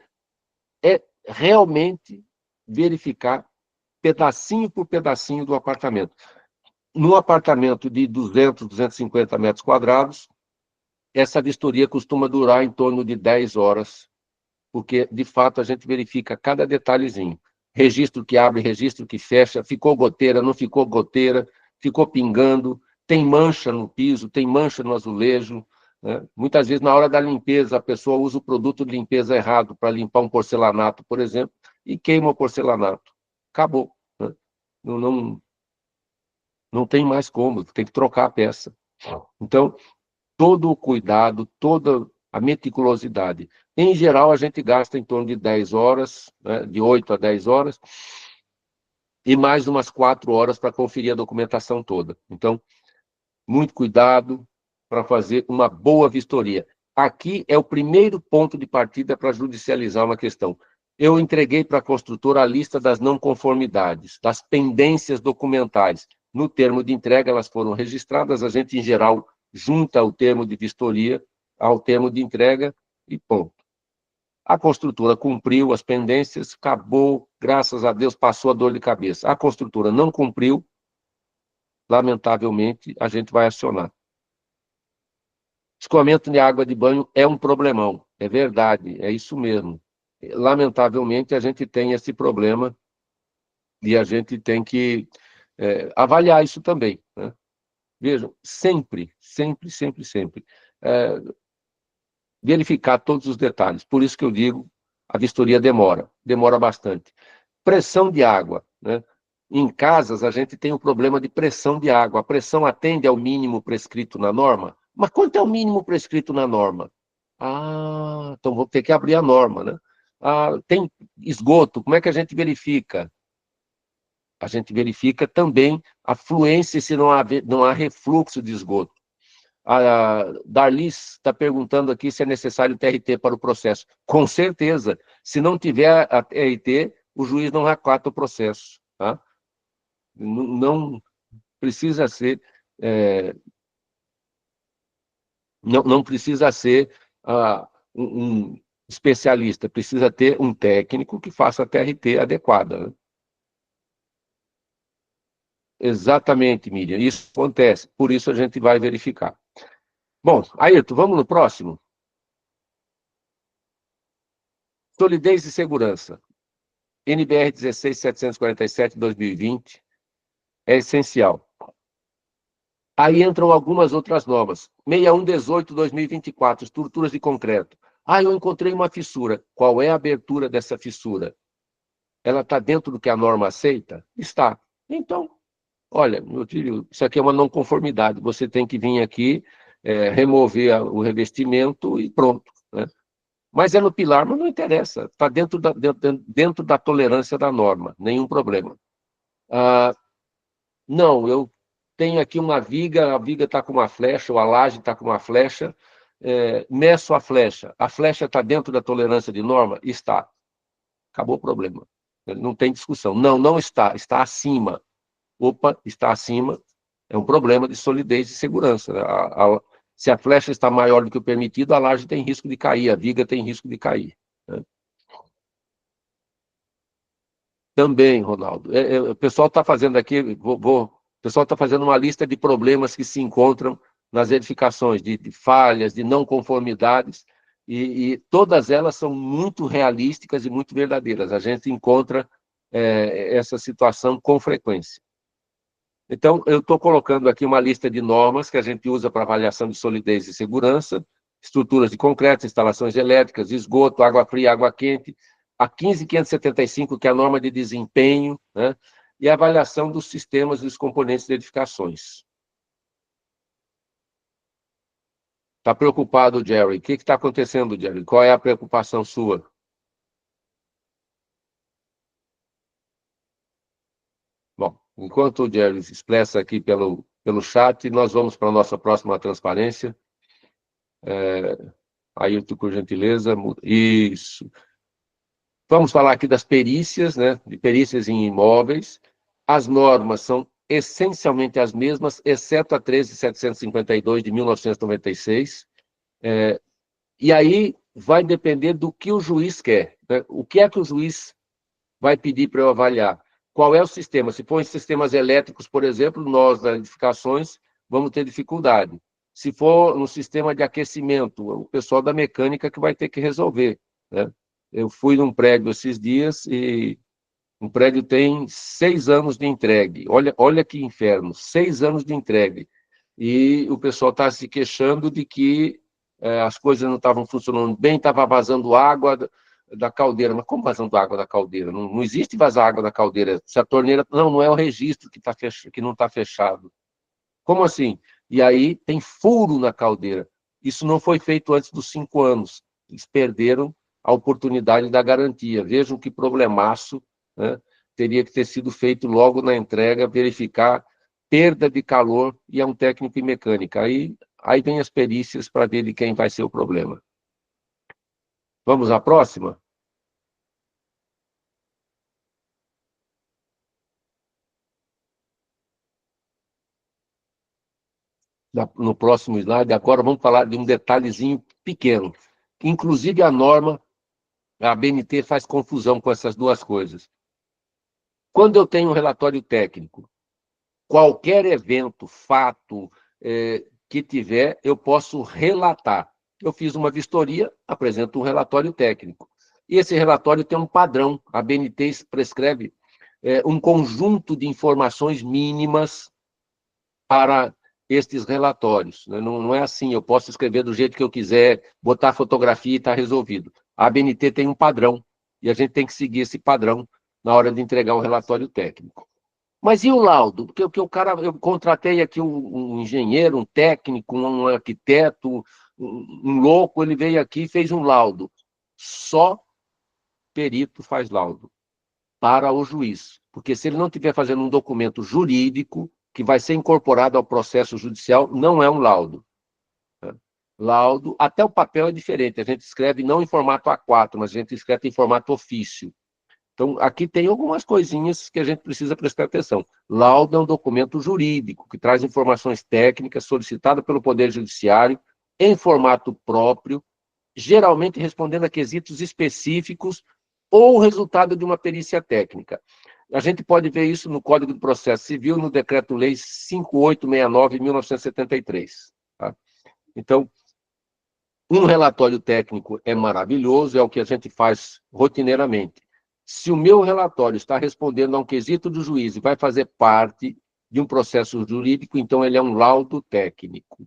É realmente verificar pedacinho por pedacinho do apartamento. No apartamento de 200, 250 metros quadrados, essa vistoria costuma durar em torno de 10 horas, porque, de fato, a gente verifica cada detalhezinho. Registro que abre, registro que fecha, ficou goteira, não ficou goteira, ficou pingando, tem mancha no piso, tem mancha no azulejo, né? Muitas vezes, na hora da limpeza, a pessoa usa o produto de limpeza errado para limpar um porcelanato, por exemplo, e queima o porcelanato. Acabou, né? Não tem mais como, tem que trocar a peça. Então, todo o cuidado, toda a meticulosidade. Em geral, a gente gasta em torno de 10 horas, né, de 8 a 10 horas, e mais umas 4 horas para conferir a documentação toda. Então, muito cuidado para fazer uma boa vistoria. Aqui é o primeiro ponto de partida para judicializar uma questão. Eu entreguei para a construtora a lista das não conformidades, das pendências documentais. No termo de entrega, elas foram registradas, a gente, em geral, junta o termo de vistoria ao termo de entrega e ponto. A construtora cumpriu as pendências, acabou, graças a Deus, passou a dor de cabeça. A construtora não cumpriu, lamentavelmente, a gente vai acionar. Escoamento de água de banho é um problemão, é verdade, é isso mesmo. Lamentavelmente, a gente tem esse problema e a gente tem que avaliar isso também, né? Vejam, sempre, sempre, sempre, sempre, verificar todos os detalhes. Por isso que eu digo, a vistoria demora bastante. Pressão de água, né? Em casas, a gente tem o problema de pressão de água. A pressão atende ao mínimo prescrito na norma? Mas quanto é o mínimo prescrito na norma? Ah, então vou ter que abrir a norma, né? Ah, tem esgoto, como é que a gente verifica? A gente verifica também a fluência, se não há refluxo de esgoto. A Darlis está perguntando aqui se é necessário TRT para o processo. Com certeza. Se não tiver a TRT, o juiz não acata o processo. Tá? Não precisa ser... não precisa ser um especialista, precisa ter um técnico que faça a TRT adequada. Né? Exatamente, Miriam. Isso acontece. Por isso a gente vai verificar. Bom, Ayrton, vamos no próximo? Solidez e segurança. NBR 16747/2020 é essencial. Aí entram algumas outras normas. 6118/2024, estruturas de concreto. Eu encontrei uma fissura. Qual é a abertura dessa fissura? Ela está dentro do que a norma aceita? Está. Então, olha, meu filho, isso aqui é uma não conformidade. Você tem que vir aqui, remover o revestimento e pronto, né? Mas é no pilar, mas não interessa. Está dentro da tolerância da norma, nenhum problema. Não, eu tenho aqui uma viga, a viga está com uma flecha, ou a laje está com uma flecha, meço a flecha está dentro da tolerância de norma? Está. Acabou o problema. Não tem discussão. Não está, está acima. Opa, está acima, é um problema de solidez e segurança. Né? Se a flecha está maior do que o permitido, a laje tem risco de cair, a viga tem risco de cair. Né? Também, Ronaldo. O pessoal está fazendo aqui, o pessoal está fazendo uma lista de problemas que se encontram nas edificações, de falhas, de não conformidades, e todas elas são muito realísticas e muito verdadeiras. A gente encontra essa situação com frequência. Então, eu estou colocando aqui uma lista de normas que a gente usa para avaliação de solidez e segurança, estruturas de concreto, instalações elétricas, esgoto, água fria, água quente, a 15575, que é a norma de desempenho, né? E a avaliação dos sistemas e dos componentes de edificações. Está preocupado, Jerry? O que está acontecendo, Jerry? Qual é a preocupação sua? Bom, enquanto o Jerry se expressa aqui pelo chat, nós vamos para a nossa próxima transparência. Ayrton, por gentileza. Isso. Vamos falar aqui das perícias, né? De perícias em imóveis. As normas são essencialmente as mesmas, exceto a 13.752 de 1996. E aí vai depender do que o juiz quer, né? O que é que o juiz vai pedir para eu avaliar? Qual é o sistema? Se for em sistemas elétricos, por exemplo, nós, das edificações, vamos ter dificuldade. Se for no sistema de aquecimento, o pessoal da mecânica que vai ter que resolver, né? Eu fui num prédio esses dias e um prédio tem 6 anos de entregue. Olha que inferno, 6 anos de entregue. E o pessoal está se queixando de que as coisas não estavam funcionando bem, estava vazando água da caldeira. Mas como vazando água da caldeira? Não existe vazar água da caldeira. Se a torneira... Não é o registro que não está fechado. Como assim? E aí tem furo na caldeira. Isso não foi feito antes dos 5 anos. Eles perderam a oportunidade da garantia. Vejam que problemaço, né? Teria que ter sido feito logo na entrega, verificar perda de calor, e é um técnico em mecânica. Aí vem as perícias para ver de quem vai ser o problema. Vamos à próxima? No próximo slide, agora vamos falar de um detalhezinho pequeno. Inclusive a norma, a BNT faz confusão com essas duas coisas. Quando eu tenho um relatório técnico, qualquer evento, fato que tiver, eu posso relatar. Eu fiz uma vistoria, apresento um relatório técnico. E esse relatório tem um padrão. A BNT prescreve um conjunto de informações mínimas para estes relatórios. Não é assim, eu posso escrever do jeito que eu quiser, botar fotografia e está resolvido. A ABNT tem um padrão, e a gente tem que seguir esse padrão na hora de entregar o relatório técnico. Mas e o laudo? Porque o cara, eu contratei aqui um engenheiro, um técnico, um arquiteto, um louco, ele veio aqui e fez um laudo. Só perito faz laudo para o juiz. Porque se ele não estiver fazendo um documento jurídico que vai ser incorporado ao processo judicial, não é um laudo. Laudo, até o papel é diferente. A gente escreve não em formato A4, mas a gente escreve em formato ofício. Então, aqui tem algumas coisinhas que a gente precisa prestar atenção. Laudo é um documento jurídico que traz informações técnicas solicitadas pelo Poder Judiciário em formato próprio, geralmente respondendo a quesitos específicos ou resultado de uma perícia técnica. A gente pode ver isso no Código de Processo Civil, no Decreto-Lei 5869, de 1973. Tá? Então, um relatório técnico é maravilhoso, é o que a gente faz rotineiramente. Se o meu relatório está respondendo a um quesito do juiz e vai fazer parte de um processo jurídico, então ele é um laudo técnico.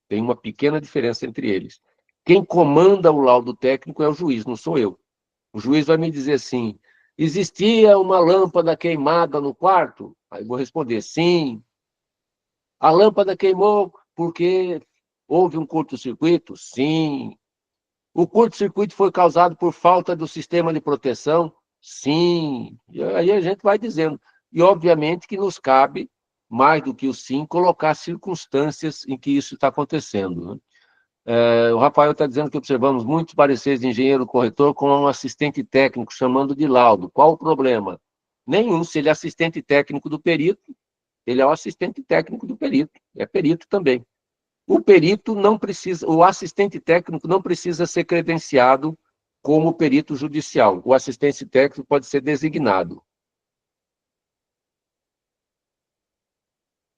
Tem uma pequena diferença entre eles. Quem comanda o laudo técnico é o juiz, não sou eu. O juiz vai me dizer assim, existia uma lâmpada queimada no quarto? Aí eu vou responder, sim. A lâmpada queimou porque houve um curto-circuito? Sim. O curto-circuito foi causado por falta do sistema de proteção? Sim. E aí a gente vai dizendo. E, obviamente, que nos cabe, mais do que o sim, colocar circunstâncias em que isso está acontecendo. Né? O Rafael está dizendo que observamos muitos pareceres de engenheiro corretor com um assistente técnico chamando de laudo. Qual o problema? Nenhum. Se ele é assistente técnico do perito, ele é o assistente técnico do perito. É perito também. O perito não precisa, o assistente técnico não precisa ser credenciado como perito judicial. O assistente técnico pode ser designado.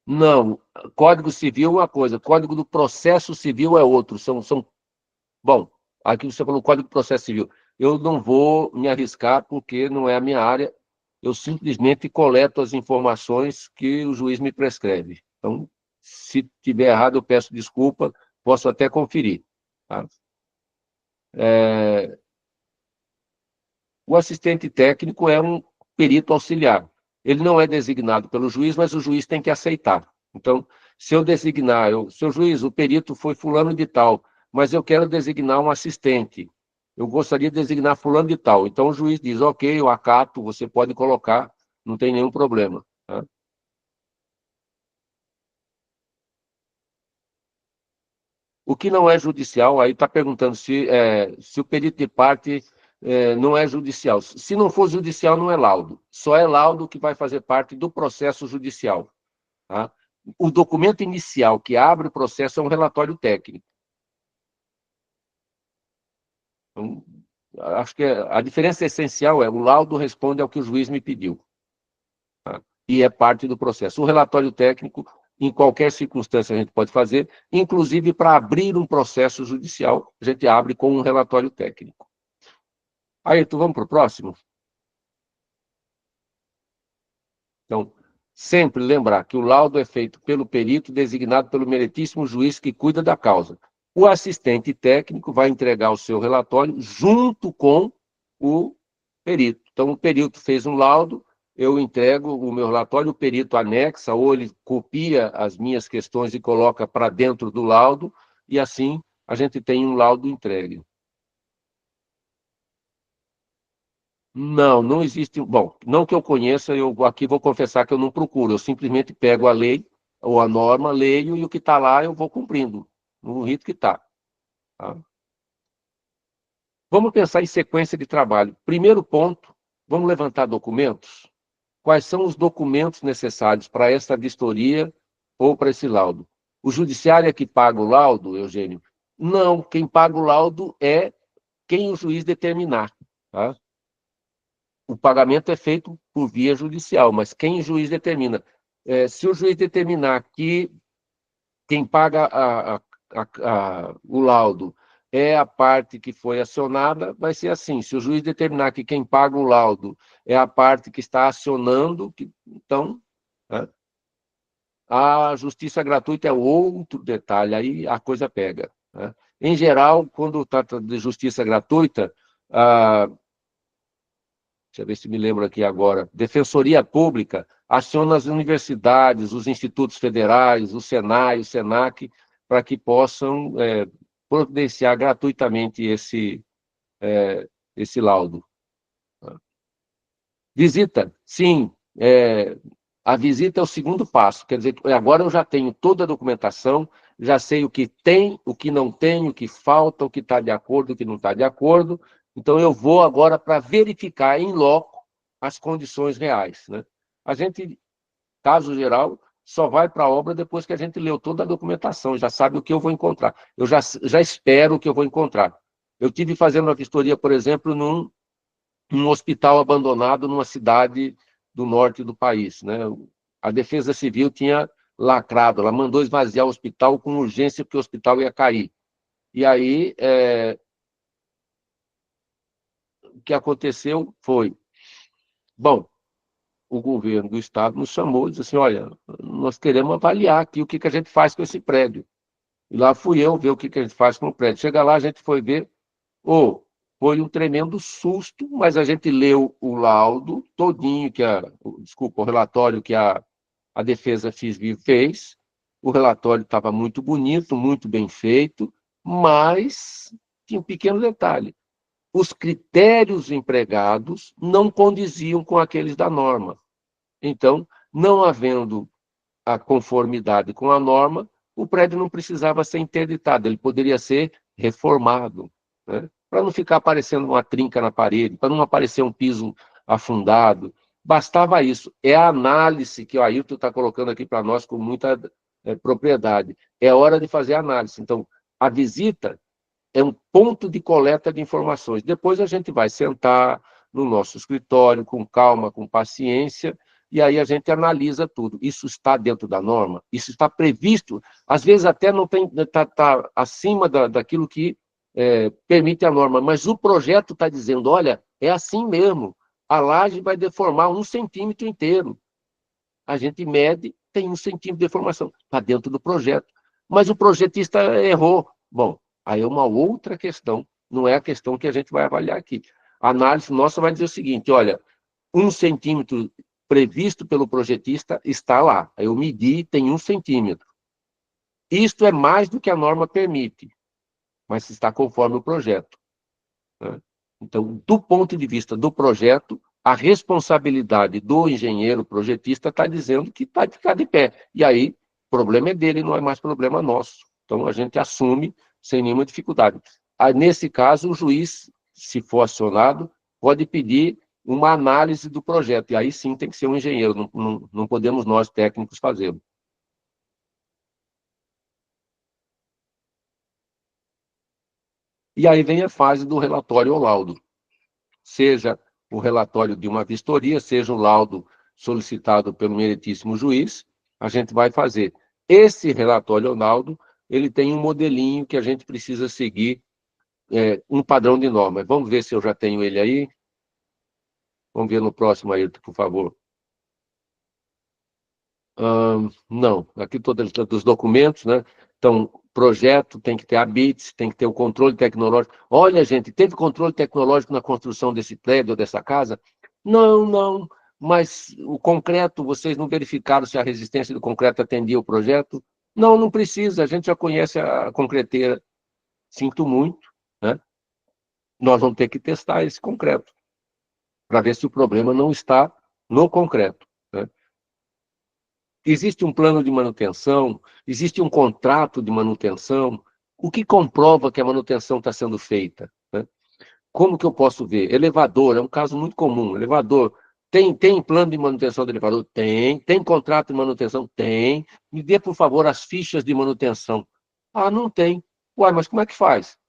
Não, Código Civil é uma coisa, Código do Processo Civil é outro. Bom, aqui você falou Código do Processo Civil. Eu não vou me arriscar porque não é a minha área. Eu simplesmente coleto as informações que o juiz me prescreve. Então, se tiver errado, eu peço desculpa, posso até conferir. Tá? O assistente técnico é um perito auxiliar. Ele não é designado pelo juiz, mas o juiz tem que aceitar. Então, se eu designar, seu juiz, o perito foi fulano de tal, mas eu quero designar um assistente. Eu gostaria de designar fulano de tal. Então, o juiz diz, ok, eu acato, você pode colocar, não tem nenhum problema. Tá? O que não é judicial, aí está perguntando se o perito de parte não é judicial. Se não for judicial, não é laudo. Só é laudo que vai fazer parte do processo judicial. Tá? O documento inicial que abre o processo é um relatório técnico. Então, acho que a diferença essencial é o laudo responde ao que o juiz me pediu. Tá? E é parte do processo. O relatório técnico, em qualquer circunstância, a gente pode fazer, inclusive para abrir um processo judicial, a gente abre com um relatório técnico. Ayrton, vamos para o próximo? Então, sempre lembrar que o laudo é feito pelo perito designado pelo meritíssimo juiz que cuida da causa. O assistente técnico vai entregar o seu relatório junto com o perito. Então, o perito fez um laudo, eu entrego o meu relatório, o perito anexa, ou ele copia as minhas questões e coloca para dentro do laudo, e assim a gente tem um laudo entregue. Não, não existe. Bom, não que eu conheça, eu aqui vou confessar que eu não procuro. Eu simplesmente pego a lei ou a norma, leio e o que está lá eu vou cumprindo, no rito que está. Tá? Vamos pensar em sequência de trabalho. Primeiro ponto, vamos levantar documentos. Quais são os documentos necessários para essa vistoria ou para esse laudo? O judiciário é que paga o laudo, Eugênio? Não, quem paga o laudo é quem o juiz determinar. Tá? O pagamento é feito por via judicial, mas quem o juiz determina? Se o juiz determinar que quem paga o laudo é a parte que foi acionada, vai ser assim. Se o juiz determinar que quem paga o laudo é a parte que está acionando, então, né, a justiça gratuita é outro detalhe, aí a coisa pega. Né? Em geral, quando trata de justiça gratuita, deixa eu ver se me lembro aqui agora, Defensoria Pública aciona as universidades, os institutos federais, o Senai, o Senac, para que possam providenciar gratuitamente esse laudo. Visita, sim, a visita é o segundo passo, quer dizer, agora eu já tenho toda a documentação, já sei o que tem, o que não tem, o que falta, o que está de acordo, o que não está de acordo, então eu vou agora para verificar em loco as condições reais. Né? A gente, caso geral, só vai para a obra depois que a gente leu toda a documentação, já sabe o que eu vou encontrar, eu já espero o que eu vou encontrar. Eu tive fazendo uma vistoria, por exemplo, num hospital abandonado numa cidade do norte do país. Né? A Defesa Civil tinha lacrado, ela mandou esvaziar o hospital com urgência, porque o hospital ia cair. E aí, o que aconteceu foi, bom, o governo do estado nos chamou e disse assim, olha, nós queremos avaliar aqui o que a gente faz com esse prédio. E lá fui eu ver o que a gente faz com o prédio. Chega lá, a gente foi ver, foi um tremendo susto, mas a gente leu o laudo todinho, o relatório que a Defesa Civil fez, o relatório estava muito bonito, muito bem feito, mas tinha um pequeno detalhe. Os critérios empregados não condiziam com aqueles da norma. Então, não havendo a conformidade com a norma, o prédio não precisava ser interditado, ele poderia ser reformado, né? Para não ficar aparecendo uma trinca na parede, para não aparecer um piso afundado. Bastava isso. É a análise que o Ayrton está colocando aqui para nós com muita propriedade. É hora de fazer a análise. Então, a visita é um ponto de coleta de informações. Depois a gente vai sentar no nosso escritório, com calma, com paciência, e aí a gente analisa tudo. Isso está dentro da norma? Isso está previsto? Às vezes até não está acima daquilo que permite a norma, mas o projeto está dizendo, olha, é assim mesmo, a laje vai deformar 1 centímetro inteiro. A gente mede, tem 1 centímetro de deformação, está dentro do projeto. Mas o projetista errou. Bom, aí é uma outra questão, não é a questão que a gente vai avaliar aqui. A análise nossa vai dizer o seguinte, olha, 1 centímetro previsto pelo projetista está lá. Eu medi, tem 1 centímetro. Isto é mais do que a norma permite, mas está conforme o projeto. Né? Então, do ponto de vista do projeto, a responsabilidade do engenheiro projetista está dizendo que vai ficar de pé. E aí, o problema é dele, não é mais problema nosso. Então, a gente assume sem nenhuma dificuldade. Aí, nesse caso, o juiz se for acionado, pode pedir uma análise do projeto, e aí sim tem que ser um engenheiro, não podemos nós, técnicos, fazê-lo. E aí vem a fase do relatório ou laudo. Seja o relatório de uma vistoria, seja o laudo solicitado pelo meritíssimo juiz, a gente vai fazer. Esse relatório ou laudo, ele tem um modelinho que a gente precisa seguir, um padrão de norma. Vamos ver se eu já tenho ele aí. Vamos ver no próximo, Ayrton, por favor. Não, aqui todos os documentos, né? Então, projeto tem que ter a BITS, tem que ter o controle tecnológico. Olha, gente, teve controle tecnológico na construção desse prédio ou dessa casa? Não, mas o concreto, vocês não verificaram se a resistência do concreto atendia o projeto? Não precisa, a gente já conhece a concreteira. Sinto muito, né? Nós vamos ter que testar esse concreto, para ver se o problema não está no concreto, né? Existe um plano de manutenção, existe um contrato de manutenção. O que comprova que a manutenção está sendo feita, né? Como que eu posso ver? Elevador, é um caso muito comum. Elevador, tem plano de manutenção do elevador? Tem contrato de manutenção? Tem. Me dê, por favor, as fichas de manutenção. Ah, não tem. Uai, mas como é que faz?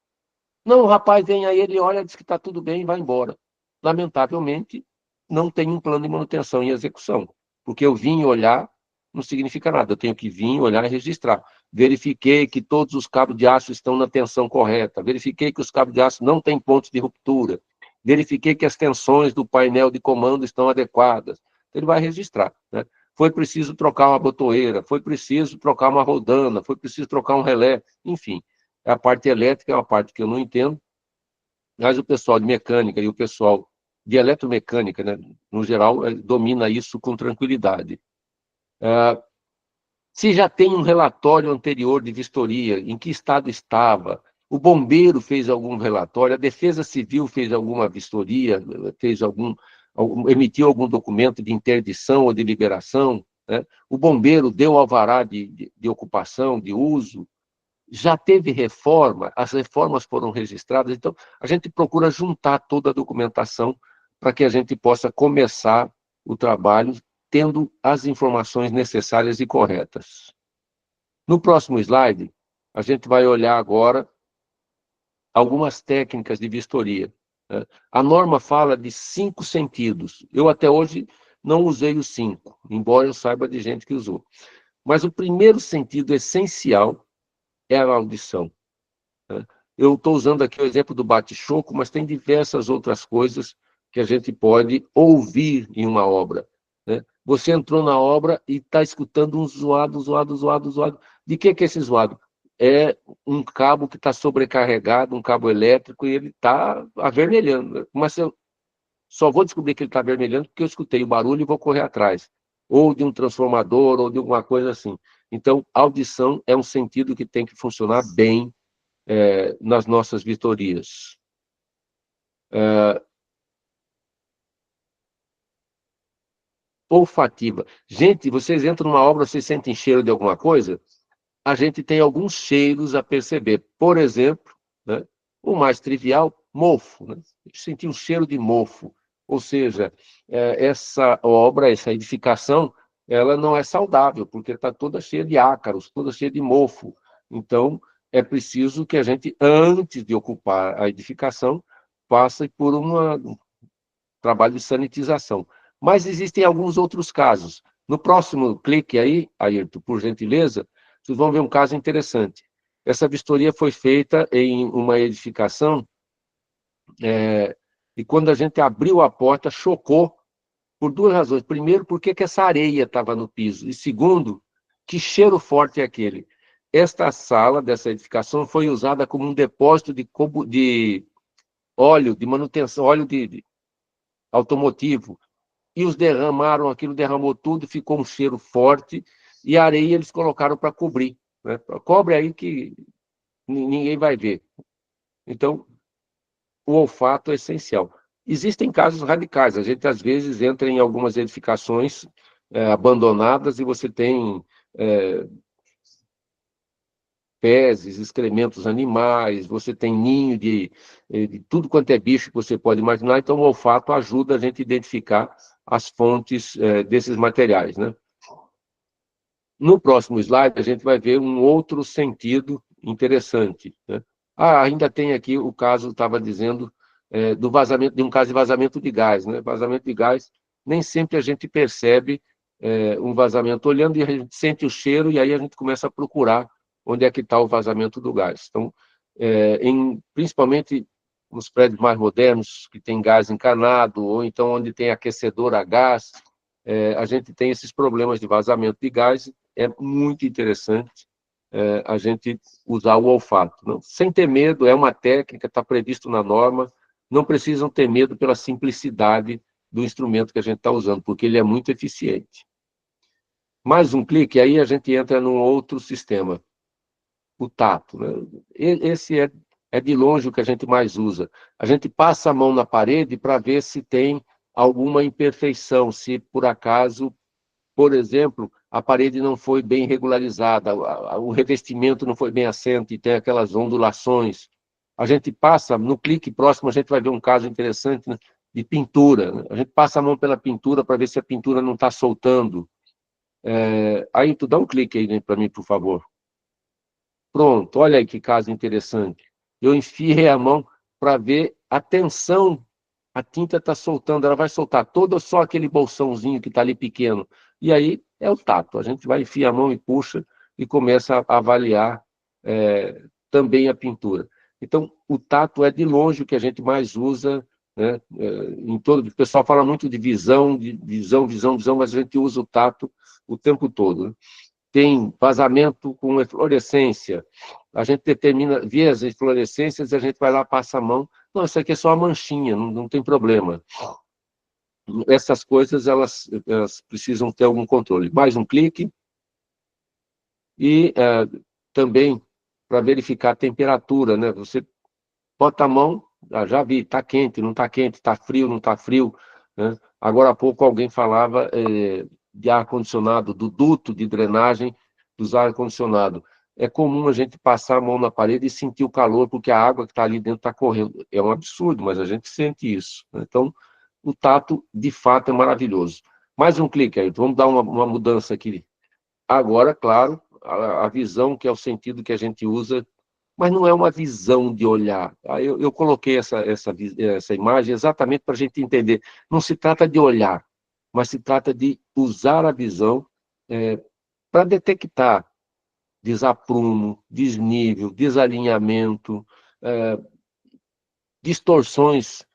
Não, o rapaz vem aí, ele olha, diz que está tudo bem e vai embora. Lamentavelmente, não tem um plano de manutenção em execução, porque eu vim olhar, não significa nada, eu tenho que vir, olhar e registrar. Verifiquei que todos os cabos de aço estão na tensão correta, verifiquei que os cabos de aço não têm pontos de ruptura, verifiquei que as tensões do painel de comando estão adequadas. Ele vai registrar, né? Foi preciso trocar uma botoeira, foi preciso trocar uma rodana, foi preciso trocar um relé, enfim. A parte elétrica é uma parte que eu não entendo, mas o pessoal de mecânica e o pessoal de eletromecânica, né, no geral, domina isso com tranquilidade. Se já tem um relatório anterior de vistoria, em que estado estava, o bombeiro fez algum relatório, a Defesa Civil fez alguma vistoria, emitiu algum documento de interdição ou de liberação, né? O bombeiro deu alvará de ocupação, de uso, já teve reforma, as reformas foram registradas, então a gente procura juntar toda a documentação para que a gente possa começar o trabalho tendo as informações necessárias e corretas. No próximo slide, a gente vai olhar agora algumas técnicas de vistoria, né? A norma fala de 5 sentidos. Eu até hoje não usei os 5, embora eu saiba de gente que usou. Mas o primeiro sentido essencial é a audição, né? Eu estou usando aqui o exemplo do bate-choco, mas tem diversas outras coisas que a gente pode ouvir em uma obra, né? Você entrou na obra e está escutando um zoado. De que é esse zoado? É um cabo que está sobrecarregado, um cabo elétrico, e ele está avermelhando. Mas eu só vou descobrir que ele está avermelhando porque eu escutei o barulho e vou correr atrás. Ou de um transformador, ou de alguma coisa assim. Então, audição é um sentido que tem que funcionar bem nas nossas vistorias. Olfativa. Gente, vocês entram numa obra, vocês sentem cheiro de alguma coisa? A gente tem alguns cheiros a perceber. Por exemplo, né, o mais trivial, mofo, né? Sentir um cheiro de mofo. Ou seja, essa obra, essa edificação, ela não é saudável, porque está toda cheia de ácaros, toda cheia de mofo. Então, é preciso que a gente, antes de ocupar a edificação, passe por um trabalho de sanitização. Mas existem alguns outros casos. No próximo clique aí, Ayrton, por gentileza, vocês vão ver um caso interessante. Essa vistoria foi feita em uma edificação, e quando a gente abriu a porta, chocou por 2 razões. Primeiro, porque que essa areia estava no piso. E segundo, que cheiro forte é aquele. Esta sala dessa edificação foi usada como um depósito de óleo de manutenção, óleo de automotivo. E os derramaram, aquilo derramou tudo, ficou um cheiro forte, e a areia eles colocaram para cobrir, né? Cobre aí que ninguém vai ver. Então, o olfato é essencial. Existem casos radicais, a gente às vezes entra em algumas edificações abandonadas e você tem fezes, excrementos animais, você tem ninho de tudo quanto é bicho que você pode imaginar, então o olfato ajuda a gente a identificar as fontes desses materiais, né? No próximo slide, a gente vai ver um outro sentido interessante, né? Ainda tem aqui o caso, estava dizendo, do vazamento, de um caso de vazamento de gás, né? Vazamento de gás, nem sempre a gente percebe um vazamento olhando e a gente sente o cheiro e aí a gente começa a procurar onde é que está o vazamento do gás. Então, principalmente nos prédios mais modernos, que tem gás encanado, ou então onde tem aquecedor a gás, a gente tem esses problemas de vazamento de gás. É muito interessante a gente usar o olfato. Não? Sem ter medo, é uma técnica, está previsto na norma, não precisam ter medo pela simplicidade do instrumento que a gente está usando, porque ele é muito eficiente. Mais um clique, aí a gente entra num outro sistema, o tato. Né? Esse é de longe o que a gente mais usa. A gente passa a mão na parede para ver se tem alguma imperfeição, se por acaso, por exemplo, a parede não foi bem regularizada, o revestimento não foi bem assente, e tem aquelas ondulações. A gente passa, no clique próximo, a gente vai ver um caso interessante, né, de pintura. Né? A gente passa a mão pela pintura para ver se a pintura não está soltando. Aí, tu dá um clique aí para mim, por favor. Pronto, olha aí que caso interessante. Eu enfiei a mão para ver a tensão. A tinta está soltando, ela vai soltar todo só aquele bolsãozinho que está ali pequeno. E aí é o tato. A gente vai enfiar a mão e puxa e começa a avaliar também a pintura. Então, o tato é de longe o que a gente mais usa, né? Em todo, o pessoal fala muito de visão, mas a gente usa o tato o tempo todo. Né? Tem vazamento com eflorescência, a gente determina, vê as eflorescências, a gente vai lá, passa a mão, não, isso aqui é só uma manchinha, não tem problema. Essas coisas, elas precisam ter algum controle. Mais um clique, e também, para verificar a temperatura, né? Você bota a mão, já vi, está quente, não está quente, está frio, não está frio. Né? Agora há pouco alguém falava de ar-condicionado, do duto de drenagem dos ar-condicionado. É comum a gente passar a mão na parede e sentir o calor, porque a água que está ali dentro está correndo. É um absurdo, mas a gente sente isso. Né? Então, o tato, de fato, é maravilhoso. Mais um clique aí, vamos dar uma mudança aqui. Agora, claro, a visão, que é o sentido que a gente usa, mas não é uma visão de olhar. Eu coloquei essa imagem exatamente para a gente entender. Não se trata de olhar, mas se trata de usar a visão para detectar desaprumo, desnível, desalinhamento, distorções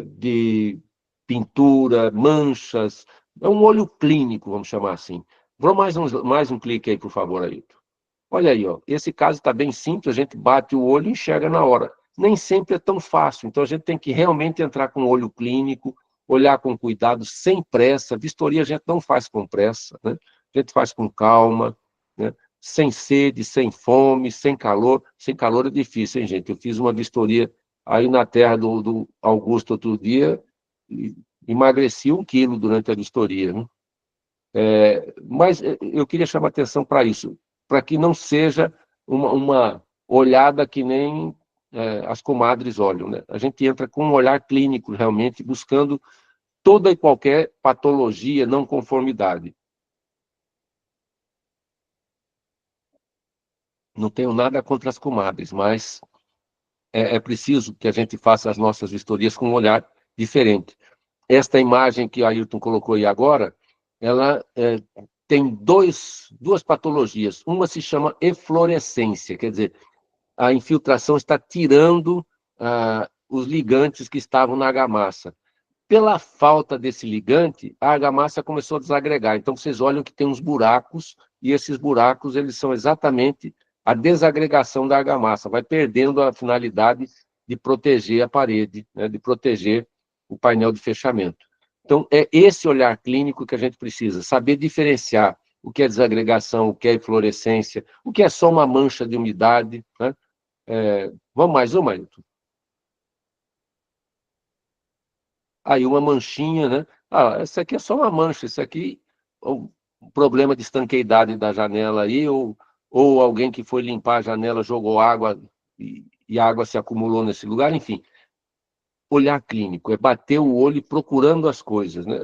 de pintura, manchas. É um olho clínico, vamos chamar assim. Vamos mais um clique aí, por favor, Ailton. Olha aí, ó, esse caso está bem simples, a gente bate o olho e enxerga na hora. Nem sempre é tão fácil, então a gente tem que realmente entrar com o olho clínico, olhar com cuidado, sem pressa. Vistoria a gente não faz com pressa, né? A gente faz com calma, né? Sem sede, sem fome, sem calor. Sem calor é difícil, hein, gente? Eu fiz uma vistoria aí na terra do Augusto outro dia e emagreci 1 quilo durante a vistoria, né? Mas eu queria chamar atenção para isso, para que não seja uma olhada que nem as comadres olham. Né? A gente entra com um olhar clínico, realmente, buscando toda e qualquer patologia, não conformidade. Não tenho nada contra as comadres, mas é preciso que a gente faça as nossas vistorias com um olhar diferente. Esta imagem que a Ailton colocou aí agora, ela tem duas patologias. Uma se chama eflorescência, quer dizer, a infiltração está tirando os ligantes que estavam na argamassa. Pela falta desse ligante, a argamassa começou a desagregar. Então, vocês olham que tem uns buracos, e esses buracos eles são exatamente a desagregação da argamassa. Vai perdendo a finalidade de proteger a parede, né, de proteger o painel de fechamento. Então, é esse olhar clínico que a gente precisa, saber diferenciar o que é desagregação, o que é eflorescência, o que é só uma mancha de umidade. Né? Vamos mais uma, Ailton? Aí uma manchinha, né? Essa aqui é só uma mancha, isso aqui é um problema de estanqueidade da janela aí, ou ou alguém que foi limpar a janela jogou água e a água se acumulou nesse lugar, enfim. Olhar clínico, é bater o olho procurando as coisas, né?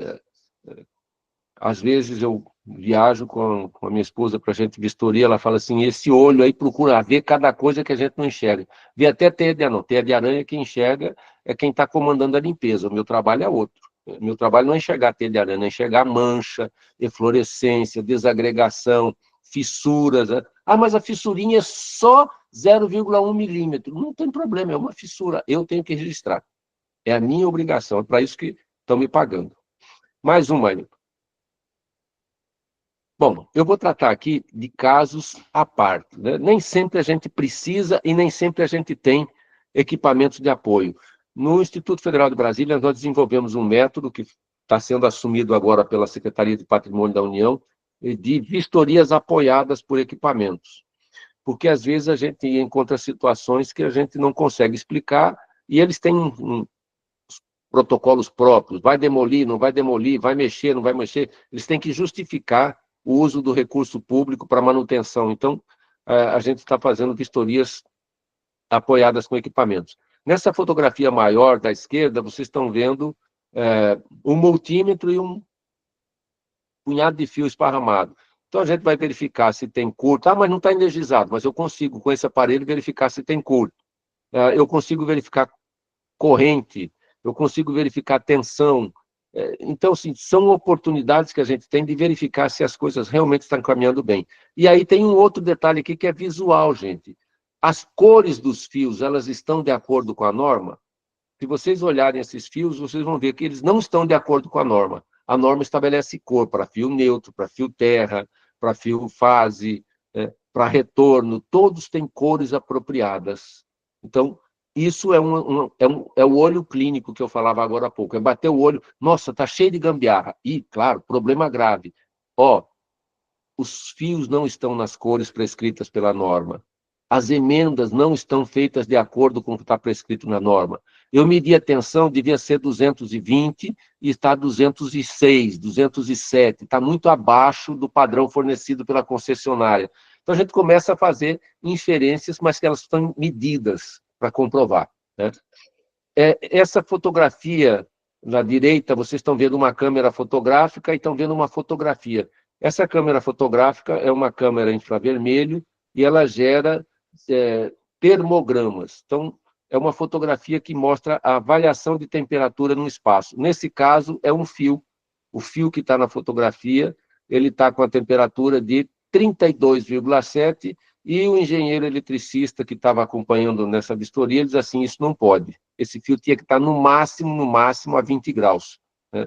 Às vezes eu viajo com a minha esposa para a gente vistoria, ela fala assim, esse olho aí procura ver cada coisa que a gente não enxerga. Vê até teia de aranha. Teia de aranha, quem enxerga é quem está comandando a limpeza. O meu trabalho é outro. O meu trabalho não é enxergar teia de aranha, é enxergar mancha, eflorescência, desagregação, fissuras. Né? Ah, mas a fissurinha é só 0,1 milímetro. Não tem problema, é uma fissura. Eu tenho que registrar. É a minha obrigação, é para isso que estão me pagando. Mais uma aí. Bom, eu vou tratar aqui de casos à parte, né? Nem sempre a gente precisa e nem sempre a gente tem equipamentos de apoio. No Instituto Federal de Brasília, nós desenvolvemos um método que está sendo assumido agora pela Secretaria de Patrimônio da União, de vistorias apoiadas por equipamentos. Porque, às vezes, a gente encontra situações que a gente não consegue explicar e eles têm protocolos próprios. Vai demolir, não vai demolir, vai mexer, não vai mexer. Eles têm que justificar o uso do recurso público para manutenção. Então, a gente está fazendo vistorias apoiadas com equipamentos. Nessa fotografia maior da esquerda, vocês estão vendo um multímetro e um punhado de fio esparramado. Então, a gente vai verificar se tem curto. Ah, mas não está energizado, mas eu consigo, com esse aparelho, verificar se tem curto. Eu consigo verificar corrente, eu consigo verificar tensão. Então, assim, são oportunidades que a gente tem de verificar se as coisas realmente estão caminhando bem. E aí tem um outro detalhe aqui que é visual, gente. As cores dos fios, elas estão de acordo com a norma? Se vocês olharem esses fios, vocês vão ver que eles não estão de acordo com a norma. A norma estabelece cor para fio neutro, para fio terra, para fio fase, para retorno, todos têm cores apropriadas. Então, isso é o olho clínico que eu falava agora há pouco, é bater o olho, nossa, está cheio de gambiarra. E, claro, problema grave. Os fios não estão nas cores prescritas pela norma. As emendas não estão feitas de acordo com o que está prescrito na norma. Eu medi a tensão, devia ser 220 e está 206, 207. Está muito abaixo do padrão fornecido pela concessionária. Então, a gente começa a fazer inferências, mas que elas estão medidas para comprovar. Né? Essa fotografia na direita, vocês estão vendo uma câmera fotográfica e estão vendo uma fotografia. Essa câmera fotográfica é uma câmera infravermelho e ela gera termogramas. Então, é uma fotografia que mostra a variação de temperatura no espaço. Nesse caso, é um fio. O fio que está na fotografia, ele está com a temperatura de 32,7 e o engenheiro eletricista que estava acompanhando nessa vistoria, ele diz assim, isso não pode. Esse fio tinha que estar no máximo, a 20 graus. Né?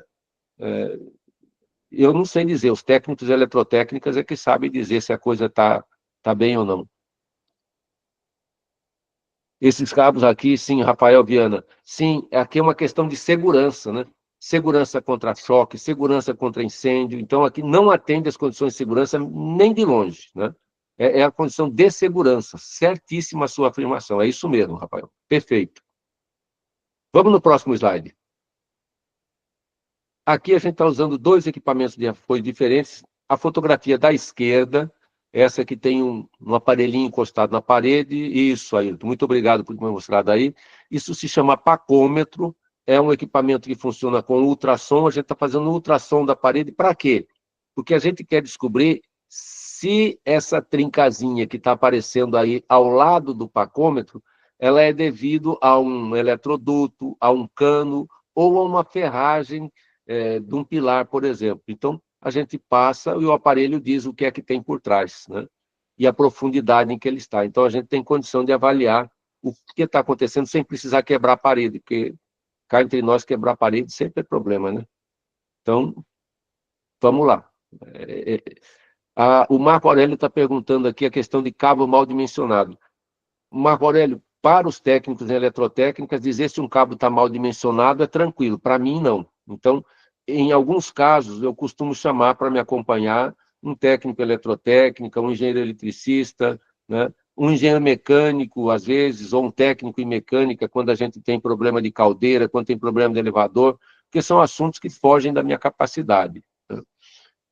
Eu não sei dizer, os técnicos eletrotécnicos é que sabem dizer se a coisa está bem ou não. Esses cabos aqui, sim, Rafael Viana, sim, aqui é uma questão de segurança, né? Segurança contra choque, segurança contra incêndio, então aqui não atende às condições de segurança nem de longe, né? É a condição de segurança, certíssima a sua afirmação, é isso mesmo, Rafael, perfeito. Vamos no próximo slide. Aqui a gente está usando dois equipamentos de apoio diferentes, a fotografia da esquerda, essa que tem um aparelhinho encostado na parede, isso aí, muito obrigado por me mostrar daí. Isso se chama pacômetro, é um equipamento que funciona com ultrassom, a gente está fazendo ultrassom da parede, para quê? Porque a gente quer descobrir se essa trincazinha que está aparecendo aí ao lado do pacômetro, ela é devido a um eletroduto, a um cano, ou a uma ferragem de um pilar, por exemplo. Então, a gente passa e o aparelho diz o que é que tem por trás, né? E a profundidade em que ele está. Então, a gente tem condição de avaliar o que está acontecendo sem precisar quebrar a parede, porque cá entre nós, quebrar a parede sempre é problema, né? Então, vamos lá. O Marco Aurélio está perguntando aqui a questão de cabo mal dimensionado. Marco Aurélio, para os técnicos em eletrotécnicas, dizer se um cabo está mal dimensionado é tranquilo, para mim não. Então, em alguns casos, eu costumo chamar para me acompanhar um técnico eletrotécnica, um engenheiro eletricista, né? Um engenheiro mecânico, às vezes, ou um técnico em mecânica, quando a gente tem problema de caldeira, quando tem problema de elevador, porque são assuntos que fogem da minha capacidade. Né?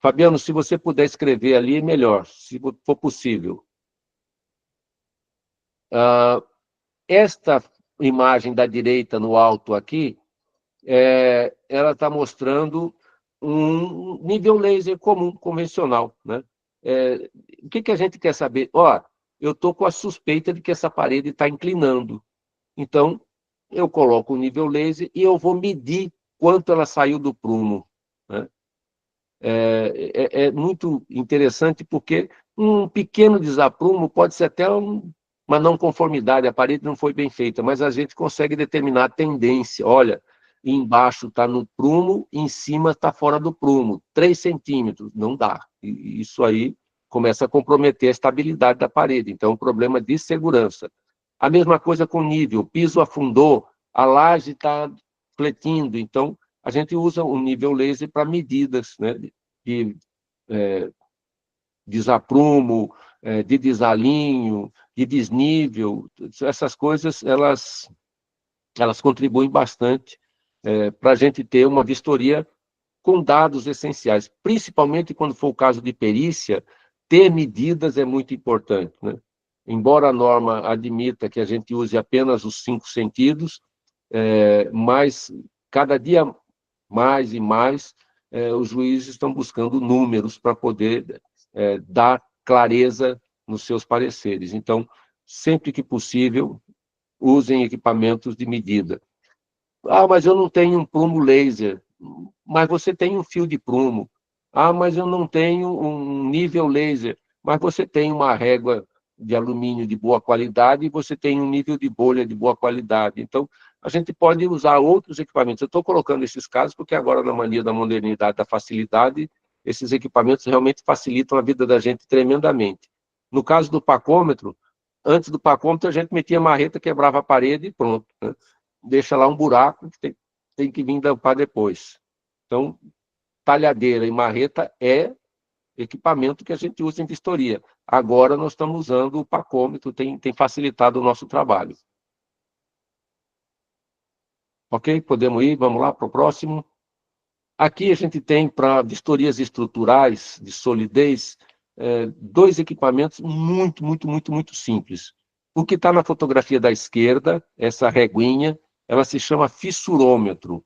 Fabiano, se você puder escrever ali, melhor, se for possível. Esta imagem da direita no alto aqui, ela está mostrando um nível laser comum, convencional, né? O que a gente quer saber? Eu estou com a suspeita de que essa parede está inclinando. Então, eu coloco o nível laser e eu vou medir quanto ela saiu do prumo, né? É muito interessante porque um pequeno desaprumo pode ser até uma não conformidade, a parede não foi bem feita, mas a gente consegue determinar a tendência. Olha, embaixo está no prumo, em cima está fora do prumo, 3 centímetros, não dá. E isso aí começa a comprometer a estabilidade da parede, então é um problema de segurança. A mesma coisa com o nível, o piso afundou, a laje está fletindo, então a gente usa o nível laser para medidas, né, de desaprumo, de desalinho, de desnível. Essas coisas, elas contribuem bastante para a gente ter uma vistoria com dados essenciais, principalmente quando for o caso de perícia, ter medidas é muito importante, né? Embora a norma admita que a gente use apenas os 5 sentidos, mas cada dia mais e mais os juízes estão buscando números para poder dar clareza nos seus pareceres. Então, sempre que possível, usem equipamentos de medida. Mas eu não tenho um prumo laser. Mas você tem um fio de prumo. Mas eu não tenho um nível laser. Mas você tem uma régua de alumínio de boa qualidade e você tem um nível de bolha de boa qualidade. Então, a gente pode usar outros equipamentos. Eu estou colocando esses casos porque agora, na mania da modernidade, da facilidade, esses equipamentos realmente facilitam a vida da gente tremendamente. No caso do pacômetro, antes do pacômetro, a gente metia marreta, quebrava a parede e pronto, né? Deixa lá um buraco que tem que vir tampar depois. Então, talhadeira e marreta é equipamento que a gente usa em vistoria. Agora nós estamos usando o pacômetro, tem facilitado o nosso trabalho. Ok? Podemos ir? Vamos lá para o próximo. Aqui a gente tem, para vistorias estruturais de solidez, 2 equipamentos muito simples. O que está na fotografia da esquerda, essa reguinha, ela se chama fissurômetro.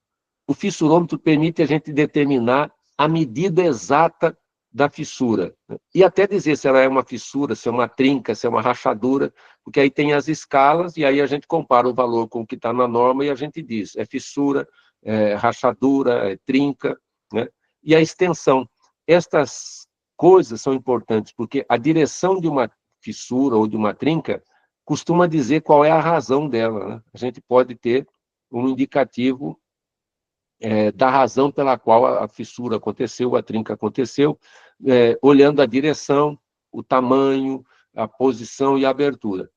O fissurômetro permite a gente determinar a medida exata da fissura. E até dizer se ela é uma fissura, se é uma trinca, se é uma rachadura, porque aí tem as escalas e aí a gente compara o valor com o que está na norma e a gente diz, é fissura, rachadura, trinca, né? E a extensão. Estas coisas são importantes, porque a direção de uma fissura ou de uma trinca costuma dizer qual é a razão dela, né? A gente pode ter um indicativo da razão pela qual a fissura aconteceu, a trinca aconteceu, olhando a direção, o tamanho, a posição e a abertura.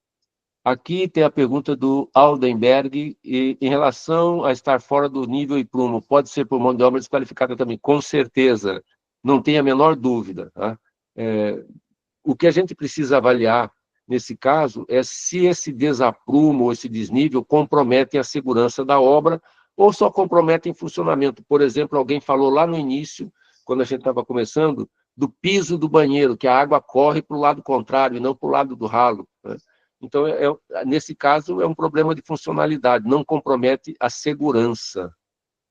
Aqui tem a pergunta do Aldenberg, em relação a estar fora do nível e prumo, pode ser por mão de obra desqualificada também? Com certeza, não tem a menor dúvida. Tá? O que a gente precisa avaliar, nesse caso, é se esse desaprumo ou esse desnível comprometem a segurança da obra ou só comprometem funcionamento. Por exemplo, alguém falou lá no início, quando a gente estava começando, do piso do banheiro, que a água corre para o lado contrário e não para o lado do ralo, né? Então, nesse caso, é um problema de funcionalidade, não compromete a segurança.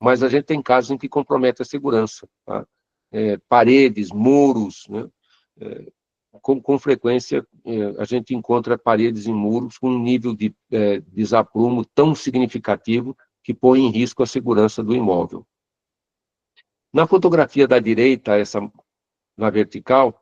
Mas a gente tem casos em que compromete a segurança. Tá? Paredes, muros, né? Com frequência, a gente encontra paredes e muros com um nível de desaprumo tão significativo que põe em risco a segurança do imóvel. Na fotografia da direita, essa na vertical, o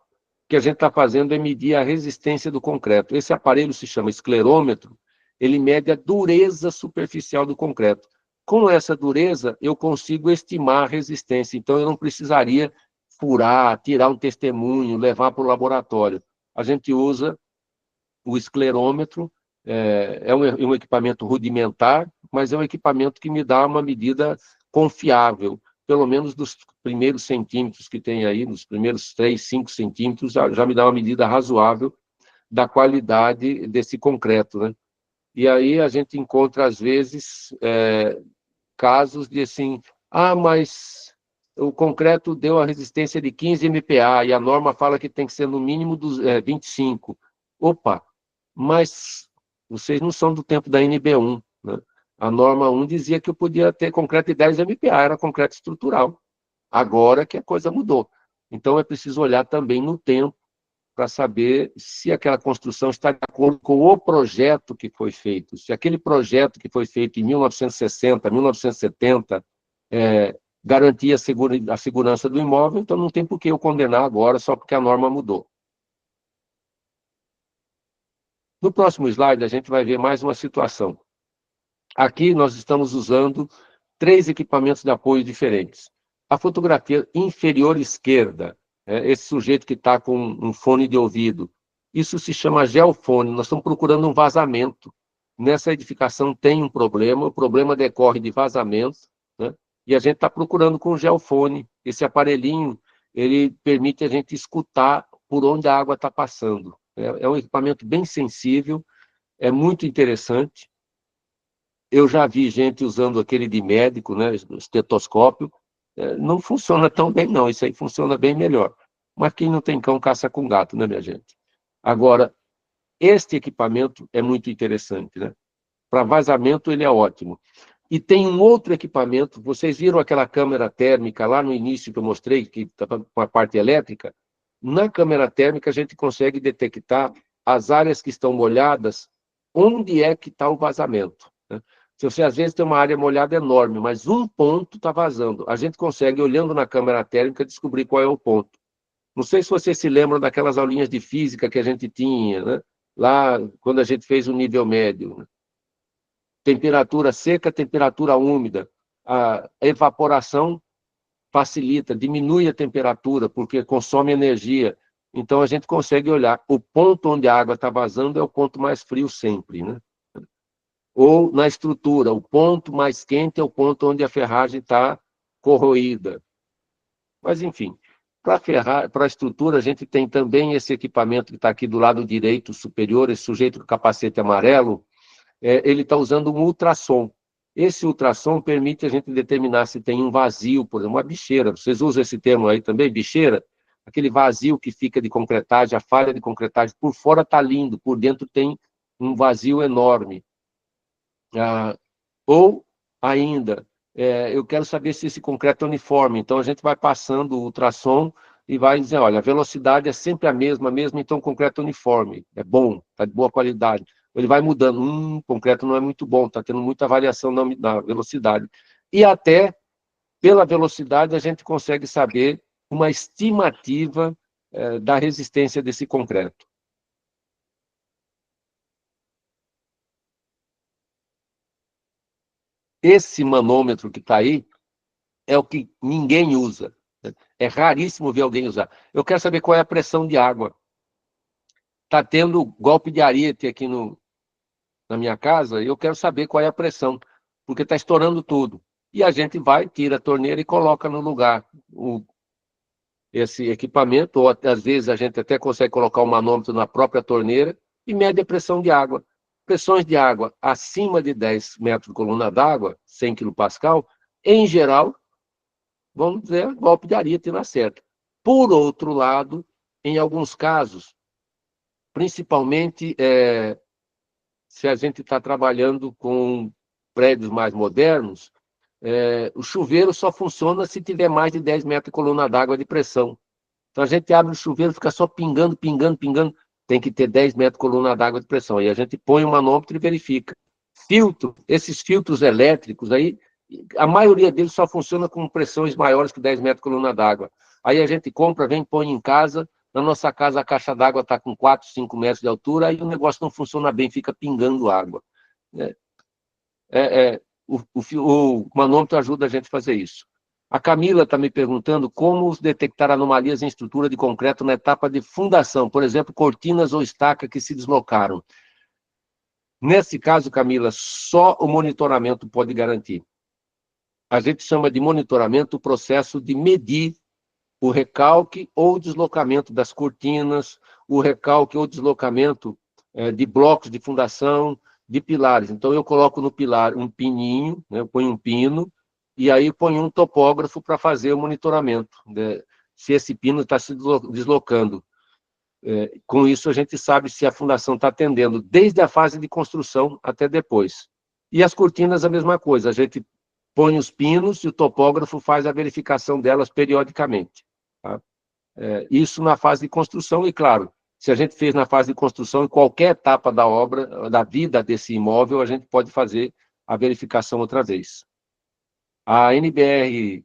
que a gente está fazendo é medir a resistência do concreto. Esse aparelho se chama esclerômetro, ele mede a dureza superficial do concreto. Com essa dureza, eu consigo estimar a resistência, então eu não precisaria furar, tirar um testemunho, levar para o laboratório. A gente usa o esclerômetro, é um equipamento rudimentar, mas é um equipamento que me dá uma medida confiável, pelo menos dos primeiros centímetros que tem aí, nos primeiros 3, 5 centímetros, já me dá uma medida razoável da qualidade desse concreto, né? E aí a gente encontra, às vezes, casos de assim, mas o concreto deu a resistência de 15 MPa e a norma fala que tem que ser no mínimo dos 25. Opa, mas vocês não são do tempo da NB1, né? A norma 1 dizia que eu podia ter concreto de 10 MPa, era concreto estrutural. Agora que a coisa mudou. Então, é preciso olhar também no tempo para saber se aquela construção está de acordo com o projeto que foi feito. Se aquele projeto que foi feito em 1960, 1970, garantia a segurança do imóvel, então não tem por que eu condenar agora só porque a norma mudou. No próximo slide, a gente vai ver mais uma situação. Aqui nós estamos usando 3 equipamentos de apoio diferentes. A fotografia inferior esquerda, esse sujeito que está com um fone de ouvido, isso se chama geofone, nós estamos procurando um vazamento. Nessa edificação tem um problema, o problema decorre de vazamento, né? E a gente está procurando com o geofone. Esse aparelhinho, ele permite a gente escutar por onde a água está passando. É um equipamento bem sensível, é muito interessante. Eu já vi gente usando aquele de médico, né, o estetoscópio, não funciona tão bem, não. Isso aí funciona bem melhor. Mas quem não tem cão, caça com gato, né, minha gente? Agora, este equipamento é muito interessante, né? Para vazamento, ele é ótimo. E tem um outro equipamento, vocês viram aquela câmera térmica lá no início que eu mostrei, que estava com a parte elétrica? Na câmera térmica, a gente consegue detectar as áreas que estão molhadas, onde é que está o vazamento, né? Se você, às vezes, tem uma área molhada enorme, mas um ponto está vazando. A gente consegue, olhando na câmera térmica, descobrir qual é o ponto. Não sei se vocês se lembram daquelas aulinhas de física que a gente tinha, né? Lá, quando a gente fez o nível médio, né? Temperatura seca, temperatura úmida. A evaporação facilita, diminui a temperatura, porque consome energia. Então, a gente consegue olhar. O ponto onde a água está vazando é o ponto mais frio sempre, né? Ou na estrutura, o ponto mais quente é o ponto onde a ferragem está corroída. Mas, enfim, para a estrutura, a gente tem também esse equipamento que está aqui do lado direito superior, esse sujeito com capacete amarelo, ele está usando um ultrassom. Esse ultrassom permite a gente determinar se tem um vazio, por exemplo, uma bicheira. Vocês usam esse termo aí também, bicheira? Aquele vazio que fica de concretagem, a falha de concretagem, por fora está lindo, por dentro tem um vazio enorme. Ou ainda, eu quero saber se esse concreto é uniforme. Então, a gente vai passando o ultrassom e vai dizer, olha, a velocidade é sempre a mesma, então o concreto é uniforme, é bom, está de boa qualidade. Ele vai mudando, o concreto não é muito bom, está tendo muita variação na velocidade. E até, pela velocidade, a gente consegue saber uma estimativa da resistência desse concreto. Esse manômetro que está aí é o que ninguém usa. É raríssimo ver alguém usar. Eu quero saber qual é a pressão de água. Está tendo golpe de ariete aqui na minha casa, e eu quero saber qual é a pressão, porque está estourando tudo. E a gente vai, tira a torneira e coloca no lugar esse equipamento, ou às vezes a gente até consegue colocar o manômetro na própria torneira e mede a pressão de água. Pressões de água acima de 10 metros de coluna d'água, 100 kPa, em geral, vamos dizer, golpe de ariete na certa. Por outro lado, em alguns casos, principalmente se a gente está trabalhando com prédios mais modernos, o chuveiro só funciona se tiver mais de 10 metros de coluna d'água de pressão. Então, a gente abre o chuveiro, fica só pingando, pingando, pingando. Tem que ter 10 metros de coluna d'água de pressão. Aí a gente põe o manômetro e verifica. Filtro, esses filtros elétricos aí, a maioria deles só funciona com pressões maiores que 10 metros de coluna d'água. Aí a gente compra, vem, põe em casa. Na nossa casa, a caixa d'água está com 4, 5 metros de altura, aí o negócio não funciona bem, fica pingando água. O manômetro ajuda a gente a fazer isso. A Camila está me perguntando como detectar anomalias em estrutura de concreto na etapa de fundação, por exemplo, cortinas ou estaca que se deslocaram. Nesse caso, Camila, só o monitoramento pode garantir. A gente chama de monitoramento o processo de medir o recalque ou deslocamento das cortinas, o recalque ou deslocamento de blocos de fundação, de pilares. Então, eu coloco no pilar um pininho, né, eu ponho um pino, e aí ponho um topógrafo para fazer o monitoramento, né, se esse pino está se deslocando. Com isso, a gente sabe se a fundação está atendendo desde a fase de construção até depois. E as cortinas, a mesma coisa. A gente põe os pinos e o topógrafo faz a verificação delas periodicamente. Tá? Isso na fase de construção, e claro, se a gente fez na fase de construção, em qualquer etapa da obra, da vida desse imóvel, a gente pode fazer a verificação outra vez. A NBR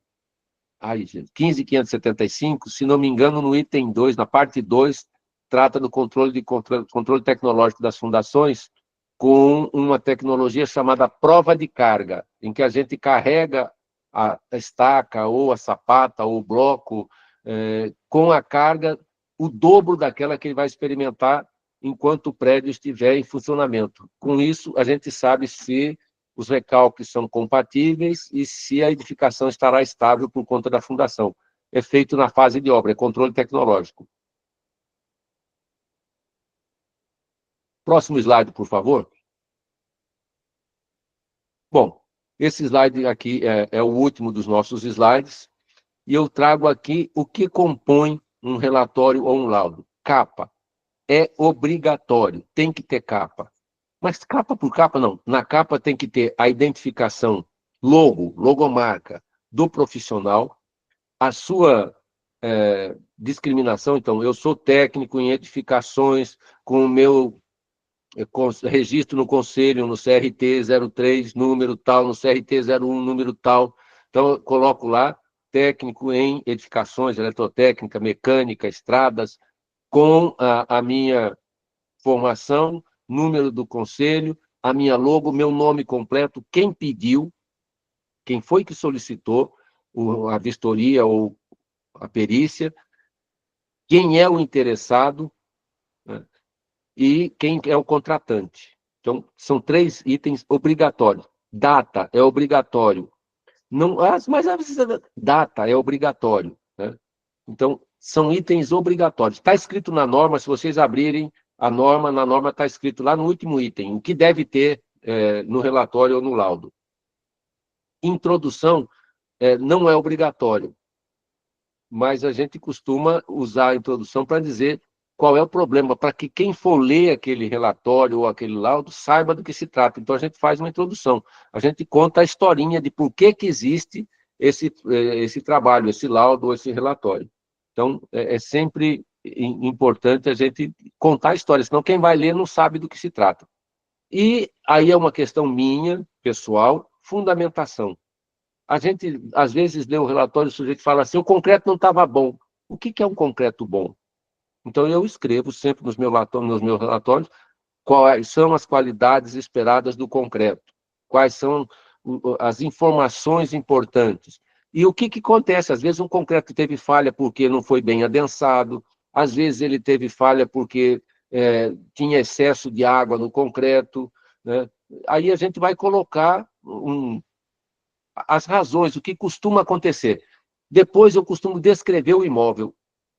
15.575, se não me engano, no item 2, na parte 2, trata do controle tecnológico das fundações com uma tecnologia chamada prova de carga, em que a gente carrega a estaca, ou a sapata, ou o bloco, com a carga, o dobro daquela que ele vai experimentar enquanto o prédio estiver em funcionamento. Com isso, a gente sabe se os recalques são compatíveis e se a edificação estará estável por conta da fundação. É feito na fase de obra, é controle tecnológico. Próximo slide, por favor. Bom, esse slide aqui é o último dos nossos slides, e eu trago aqui o que compõe um relatório ou um laudo. Capa. É obrigatório, tem que ter capa. Mas capa por capa, não. Na capa tem que ter a identificação, logomarca do profissional, a sua discriminação. Então, eu sou técnico em edificações com o meu registro no conselho, no CRT 03, número tal, no CRT 01, número tal. Então, eu coloco lá, técnico em edificações, eletrotécnica, mecânica, estradas, com a minha formação, número do conselho, a minha logo, meu nome completo, quem pediu, quem foi que solicitou a vistoria ou a perícia, quem é o interessado, né, e quem é o contratante. Então, são 3 itens obrigatórios. Data é obrigatório. Não, mas data é obrigatório, né? Então, são itens obrigatórios. Está escrito na norma, se vocês abrirem a norma, na norma está escrito lá no último item, o que deve ter no relatório ou no laudo. Introdução não é obrigatório, mas a gente costuma usar a introdução para dizer qual é o problema, para que quem for ler aquele relatório ou aquele laudo saiba do que se trata. Então, a gente faz uma introdução. A gente conta a historinha de por que existe esse trabalho, esse laudo ou esse relatório. Então, é sempre importante a gente contar a história, senão quem vai ler não sabe do que se trata. E aí é uma questão minha, pessoal, fundamentação. A gente, às vezes, lê o relatório e o sujeito fala assim, o concreto não estava bom. O que é um concreto bom? Então, eu escrevo sempre nos meus relatórios quais são as qualidades esperadas do concreto, quais são as informações importantes. E o que acontece? Às vezes, um concreto teve falha porque não foi bem adensado, às vezes ele teve falha porque tinha excesso de água no concreto, né? Aí a gente vai colocar as razões, o que costuma acontecer. Depois eu costumo descrever o imóvel.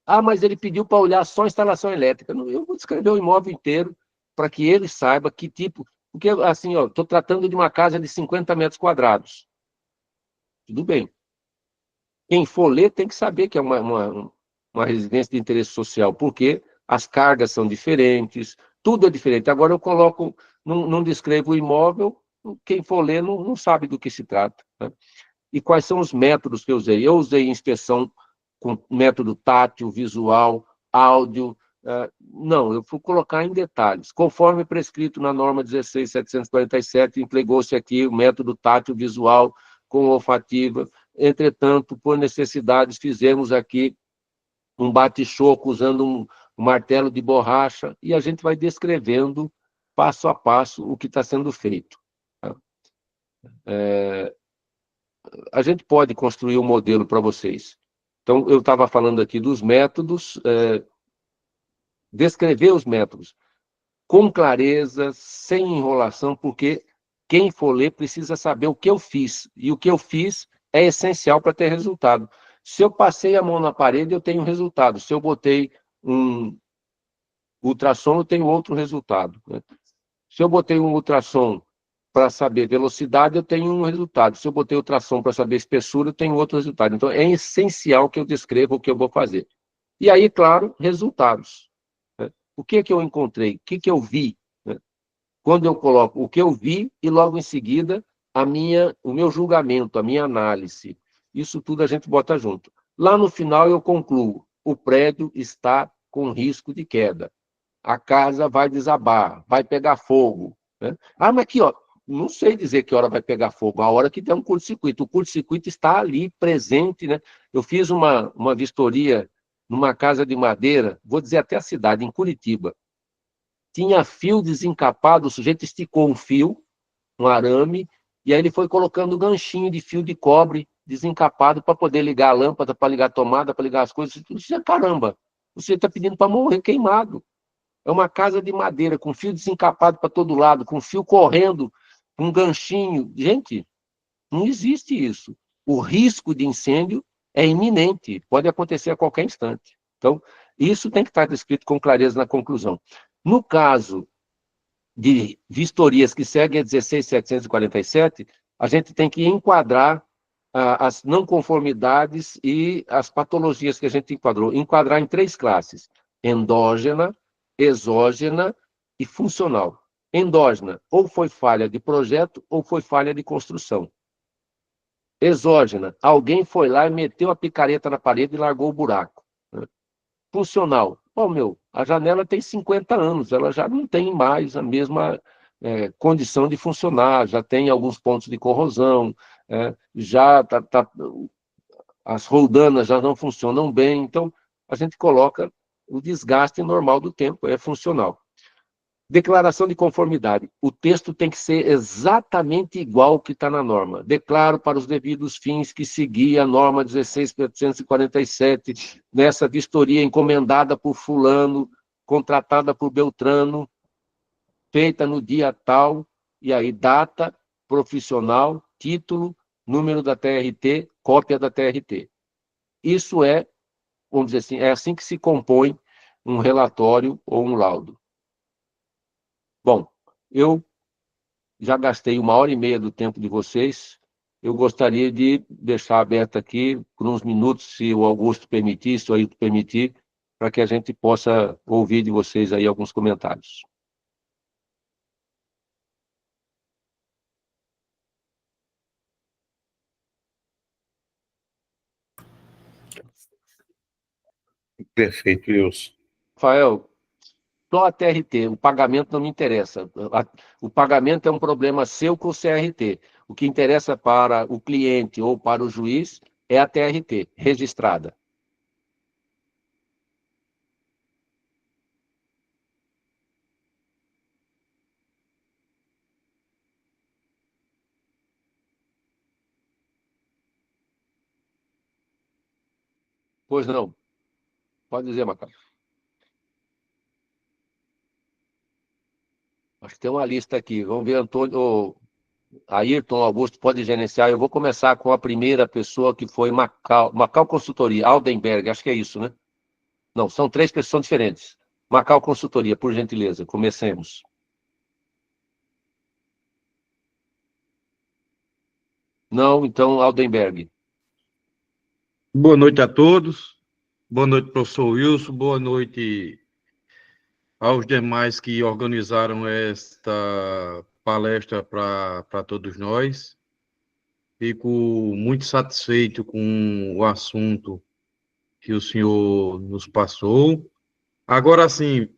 Ah, mas ele pediu para olhar só a instalação elétrica. Eu vou descrever o imóvel inteiro para que ele saiba que tipo... Porque, assim, estou tratando de uma casa de 50 metros quadrados. Tudo bem. Quem for ler tem que saber que é uma residência de interesse social, porque as cargas são diferentes, tudo é diferente. Agora eu coloco, não descrevo o imóvel, quem for ler não sabe do que se trata, né? E quais são os métodos que eu usei? Eu usei inspeção com método tátil, visual, áudio. Não, eu fui colocar em detalhes. Conforme prescrito na norma 16.747, empregou-se aqui o método tátil, visual, com olfativa. Entretanto, por necessidades, fizemos aqui um bate-choco usando um martelo de borracha, e a gente vai descrevendo, passo a passo, o que está sendo feito. A gente pode construir um modelo para vocês. Então, eu estava falando aqui dos métodos, descrever os métodos com clareza, sem enrolação, porque quem for ler precisa saber o que eu fiz, e o que eu fiz é essencial para ter resultado. Se eu passei a mão na parede, eu tenho resultado. Se eu botei um ultrassom, eu tenho outro resultado, né? Se eu botei um ultrassom para saber velocidade, eu tenho um resultado. Se eu botei ultrassom para saber espessura, eu tenho outro resultado. Então, é essencial que eu descreva o que eu vou fazer. E aí, claro, resultados. O que que eu encontrei? O que que eu vi? Né? Quando eu coloco o que eu vi e logo em seguida o meu julgamento, a minha análise. Isso tudo a gente bota junto. Lá no final eu concluo, o prédio está com risco de queda. A casa vai desabar, vai pegar fogo. Né? Ah, mas aqui, ó, não sei dizer que hora vai pegar fogo, a hora que der um curto-circuito. O curto-circuito está ali, presente. Né? Eu fiz uma vistoria numa casa de madeira, vou dizer até a cidade, em Curitiba. Tinha fio desencapado, o sujeito esticou um fio, um arame, e aí ele foi colocando um ganchinho de fio de cobre desencapado para poder ligar a lâmpada, para ligar a tomada, para ligar as coisas. Caramba, você está pedindo para morrer queimado. É uma casa de madeira, com fio desencapado para todo lado, com fio correndo, com um ganchinho. Gente, não existe isso. O risco de incêndio é iminente, pode acontecer a qualquer instante. Então, isso tem que estar descrito com clareza na conclusão. No caso de vistorias que seguem a 16.747, a gente tem que enquadrar as não conformidades e as patologias que a gente enquadrou. Enquadrar em 3 classes: endógena, exógena e funcional. Endógena, ou foi falha de projeto, ou foi falha de construção. Exógena, alguém foi lá e meteu a picareta na parede e largou o buraco. Né? Funcional, a janela tem 50 anos, ela já não tem mais a mesma condição de funcionar, já tem alguns pontos de corrosão, já as roldanas já não funcionam bem, então a gente coloca o desgaste normal do tempo, é funcional. Declaração de conformidade. O texto tem que ser exatamente igual ao que está na norma. Declaro para os devidos fins que segui a norma 16.747, nessa vistoria encomendada por fulano, contratada por Beltrano, feita no dia tal, e aí data, profissional, título, número da TRT, cópia da TRT. Isso é, vamos dizer assim, é assim que se compõe um relatório ou um laudo. Bom, eu já gastei 1h30 do tempo de vocês. Eu gostaria de deixar aberto aqui por uns minutos, se o Augusto permitir, se o Ailton permitir, para que a gente possa ouvir de vocês aí alguns comentários. Perfeito, Wilson. Rafael, só a TRT, o pagamento não me interessa. O pagamento é um problema seu com o CRT. O que interessa para o cliente ou para o juiz é a TRT, registrada. Pois não. Pode dizer, Macaco. Acho que tem uma lista aqui. Vamos ver, Antônio, Ayrton, Augusto, pode gerenciar. Eu vou começar com a primeira pessoa, que foi Macau Consultoria, Aldenberg, acho que é isso, né? Não, são 3 pessoas diferentes. Macau Consultoria, por gentileza, comecemos. Não, então, Aldenberg. Boa noite a todos. Boa noite, professor Wilson. Boa noite aos demais que organizaram esta palestra para todos nós. Fico muito satisfeito com o assunto que o senhor nos passou. Agora, sim,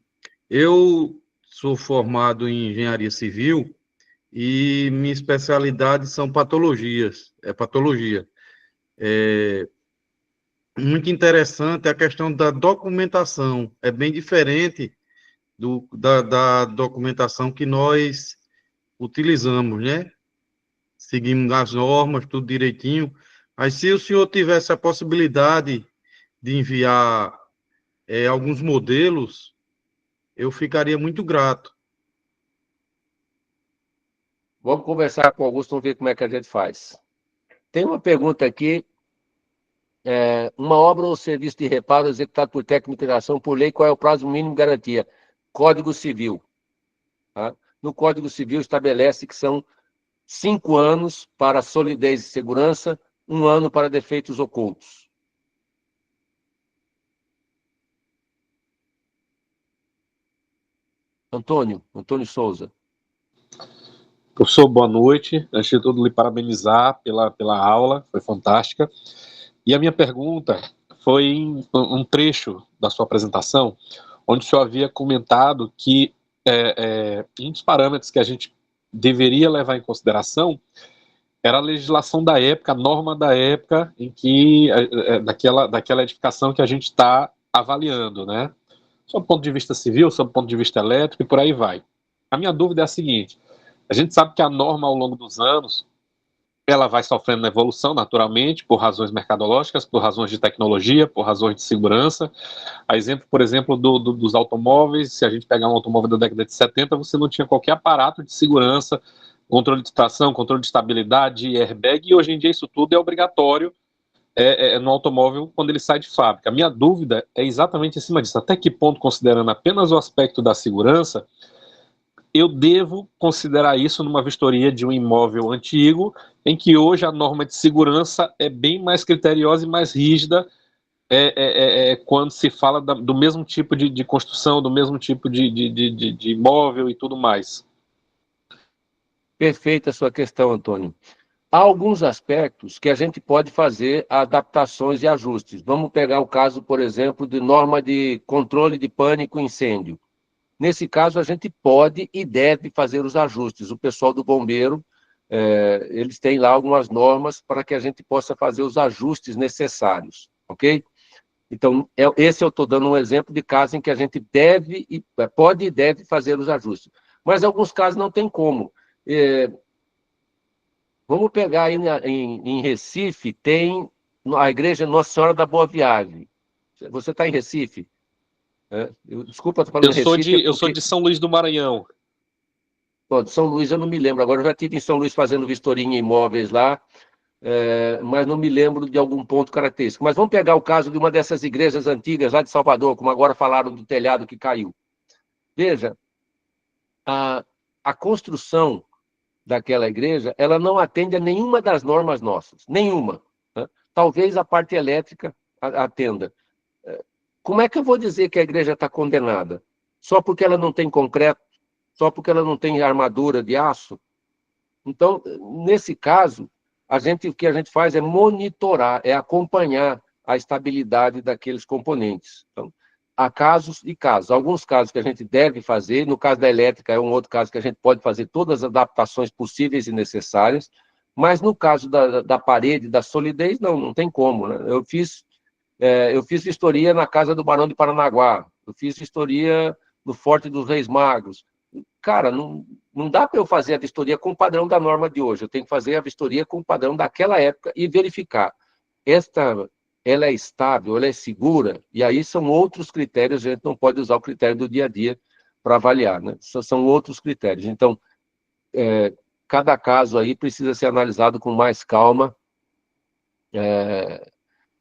eu sou formado em engenharia civil e minha especialidade são patologias, patologia. Muito interessante a questão da documentação, é bem diferente da documentação que nós utilizamos, né? Seguimos as normas, tudo direitinho. Mas se o senhor tivesse a possibilidade de enviar alguns modelos, eu ficaria muito grato. Vamos conversar com o Augusto, vamos ver como é que a gente faz. Tem uma pergunta aqui. Uma obra ou serviço de reparo executado por técnico de integração, por lei, qual é o prazo mínimo de garantia? Código Civil. Tá? No Código Civil estabelece que são 5 anos para solidez e segurança, 1 ano para defeitos ocultos. Antônio Souza. Professor, boa noite. Antes de tudo, lhe parabenizar pela aula, foi fantástica. E a minha pergunta foi em um trecho da sua apresentação, onde o senhor havia comentado que um dos parâmetros que a gente deveria levar em consideração era a legislação da época, a norma da época em que daquela edificação que a gente está avaliando, né? Sob o ponto de vista civil, sob o ponto de vista elétrico e por aí vai. A minha dúvida é a seguinte: a gente sabe que a norma, ao longo dos anos, ela vai sofrendo evolução, naturalmente, por razões mercadológicas, por razões de tecnologia, por razões de segurança. A exemplo, por exemplo, dos automóveis, se a gente pegar um automóvel da década de 70, você não tinha qualquer aparato de segurança, controle de tração, controle de estabilidade, airbag, e hoje em dia isso tudo é obrigatório no automóvel quando ele sai de fábrica. A minha dúvida é exatamente em cima disso. Até que ponto, considerando apenas o aspecto da segurança, eu devo considerar isso numa vistoria de um imóvel antigo, em que hoje a norma de segurança é bem mais criteriosa e mais rígida quando se fala do mesmo tipo de construção, do mesmo tipo de imóvel e tudo mais. Perfeita a sua questão, Antônio. Há alguns aspectos que a gente pode fazer adaptações e ajustes. Vamos pegar o caso, por exemplo, de norma de controle de pânico e incêndio. Nesse caso, a gente pode e deve fazer os ajustes. O pessoal do bombeiro, eles têm lá algumas normas para que a gente possa fazer os ajustes necessários, ok? Então, esse eu estou dando um exemplo de caso em que a gente pode e deve fazer os ajustes. Mas, em alguns casos, não tem como. Vamos pegar aí em Recife, tem a igreja Nossa Senhora da Boa Viagem. Você está em Recife? Desculpa, estou falando Recife. Eu sou de São Luís do Maranhão. Bom, de São Luís eu não me lembro. Agora eu já estive em São Luís fazendo vistoria em imóveis lá, mas não me lembro de algum ponto característico. Mas vamos pegar o caso de uma dessas igrejas antigas lá de Salvador, como agora falaram do telhado que caiu. Veja, a construção daquela igreja, ela não atende a nenhuma das normas nossas, nenhuma. Né? Talvez a parte elétrica atenda. Como é que eu vou dizer que a igreja está condenada? Só porque ela não tem concreto? Só porque ela não tem armadura de aço? Então, nesse caso, o que a gente faz é monitorar, é acompanhar a estabilidade daqueles componentes. Então, há casos e casos. Alguns casos que a gente deve fazer, no caso da elétrica é um outro caso que a gente pode fazer todas as adaptações possíveis e necessárias, mas no caso da parede, da solidez, não tem como. Né? Eu fiz vistoria na casa do Barão de Paranaguá, eu fiz vistoria no Forte dos Reis Magos. Cara, não dá para eu fazer a vistoria com o padrão da norma de hoje, eu tenho que fazer a vistoria com o padrão daquela época e verificar. Ela é estável, ela é segura, e aí são outros critérios, a gente não pode usar o critério do dia a dia para avaliar, né? São outros critérios. Então, cada caso aí precisa ser analisado com mais calma,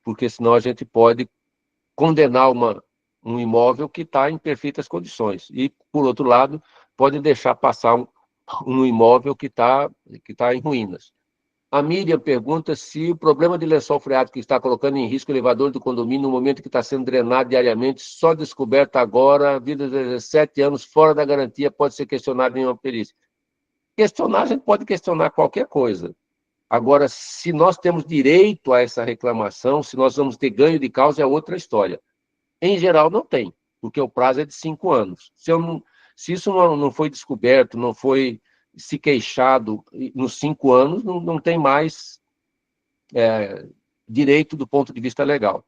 porque senão a gente pode condenar um imóvel que está em perfeitas condições. E, por outro lado, pode deixar passar um imóvel que está em ruínas. A Miriam pergunta se o problema de lençol freático está colocando em risco o elevador do condomínio no momento que está sendo drenado diariamente, só descoberta agora, vida de 17 anos, fora da garantia, pode ser questionado em uma perícia. Questionar, a gente pode questionar qualquer coisa. Agora, se nós temos direito a essa reclamação, se nós vamos ter ganho de causa, é outra história. Em geral, não tem, porque o prazo é de 5 anos. Se isso não foi descoberto, não foi se queixado nos 5 anos, não tem mais direito do ponto de vista legal.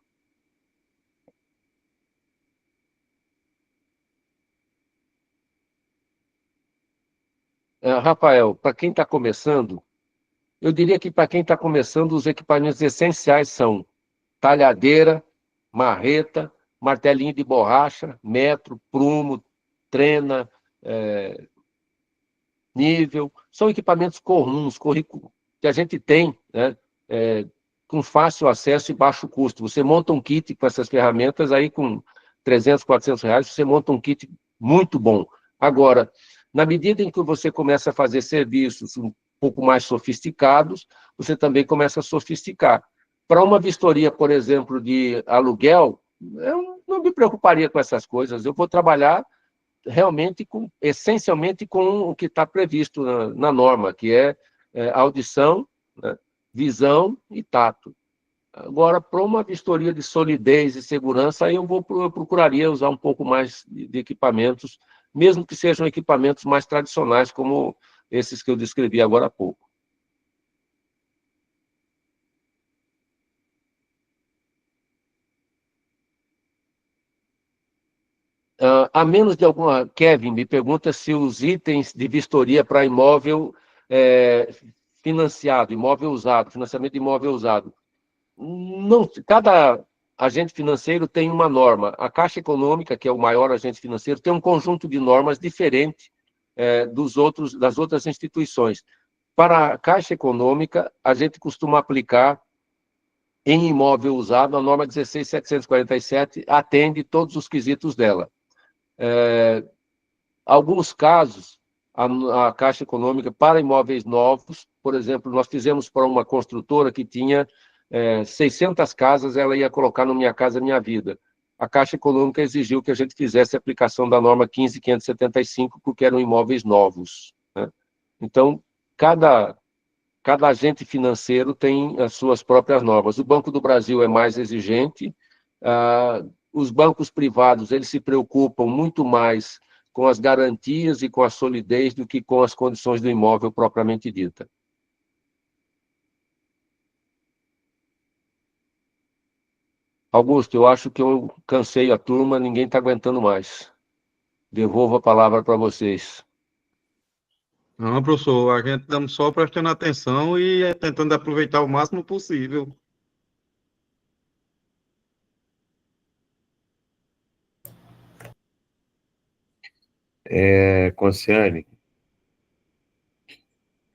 Rafael, para quem está começando, eu diria que para quem está começando, os equipamentos essenciais são talhadeira, marreta, martelinho de borracha, metro, prumo, trena, nível, são equipamentos comuns, que a gente tem, né, com fácil acesso e baixo custo. Você monta um kit com essas ferramentas, aí com 300, 400 reais, você monta um kit muito bom. Agora, na medida em que você começa a fazer serviços um pouco mais sofisticados, você também começa a sofisticar. Para uma vistoria, por exemplo, de aluguel, eu não me preocuparia com essas coisas. Eu vou trabalhar realmente, essencialmente, com o que está previsto na norma, que é audição, né, visão e tato. Agora, para uma vistoria de solidez e segurança, aí eu procuraria usar um pouco mais de equipamentos, mesmo que sejam equipamentos mais tradicionais, como esses que eu descrevi agora há pouco. A menos de alguma... Kevin me pergunta se os itens de vistoria para imóvel financiado, imóvel usado, financiamento de imóvel usado. Não, cada agente financeiro tem uma norma. A Caixa Econômica, que é o maior agente financeiro, tem um conjunto de normas diferente das outras instituições. Para a Caixa Econômica, a gente costuma aplicar em imóvel usado a norma 16.747, atende todos os quesitos dela. Alguns casos, a Caixa Econômica, para imóveis novos, por exemplo, nós fizemos para uma construtora que tinha 600 casas, ela ia colocar no Minha Casa Minha Vida. A Caixa Econômica exigiu que a gente fizesse a aplicação da norma 15.575, porque eram imóveis novos, né? Então, cada agente financeiro tem as suas próprias normas. O Banco do Brasil é mais exigente, os bancos privados, eles se preocupam muito mais com as garantias e com a solidez do que com as condições do imóvel propriamente dita. Augusto, eu acho que eu cansei a turma, ninguém está aguentando mais. Devolvo a palavra para vocês. Não, professor, a gente estamos só prestando atenção e tentando aproveitar o máximo possível. Conciane,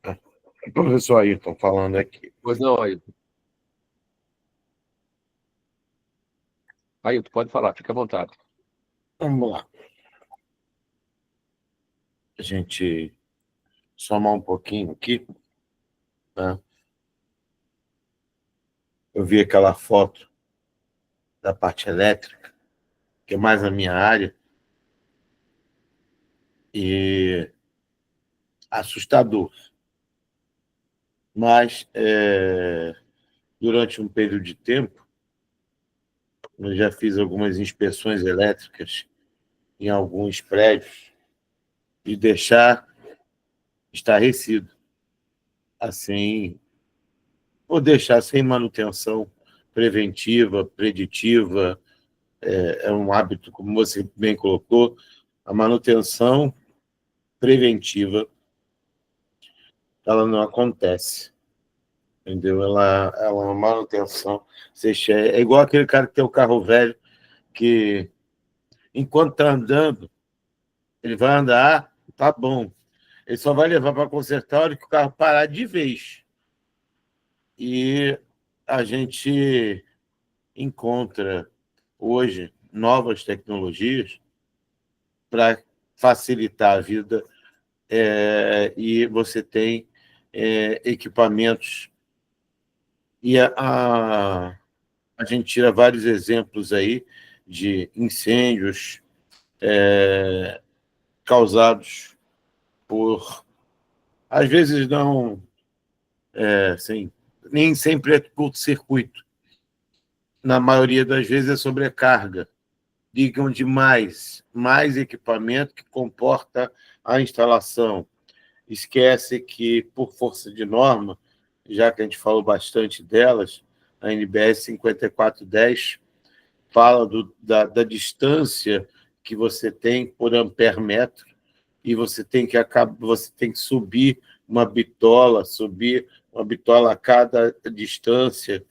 o professor Ayrton falando aqui. Pois não, Ailton. Ailton, pode falar, fica à vontade. Vamos lá. A gente somar um pouquinho aqui, né? Eu vi aquela foto da parte elétrica, que é mais a minha área, e assustador. Mas, durante um período de tempo, eu já fiz algumas inspeções elétricas em alguns prédios e deixar estarrecido, assim, ou deixar sem manutenção preventiva, preditiva, é um hábito, como você bem colocou, a manutenção preventiva, ela não acontece, entendeu? Ela é uma manutenção. É igual aquele cara que tem o carro velho, que enquanto está andando, ele vai andar, tá bom. Ele só vai levar para consertar a hora que o carro parar de vez. E a gente encontra hoje novas tecnologias para facilitar a vida, e você tem equipamentos. E a gente tira vários exemplos aí de incêndios causados por, às vezes não, assim, nem sempre é curto-circuito. Na maioria das vezes é sobrecarga. Ligam demais, mais equipamento que comporta a instalação. Esquece que, por força de norma, já que a gente falou bastante delas, a NBS 5410 fala da distância que você tem por ampere-metro, e você tem que subir uma bitola a cada distância.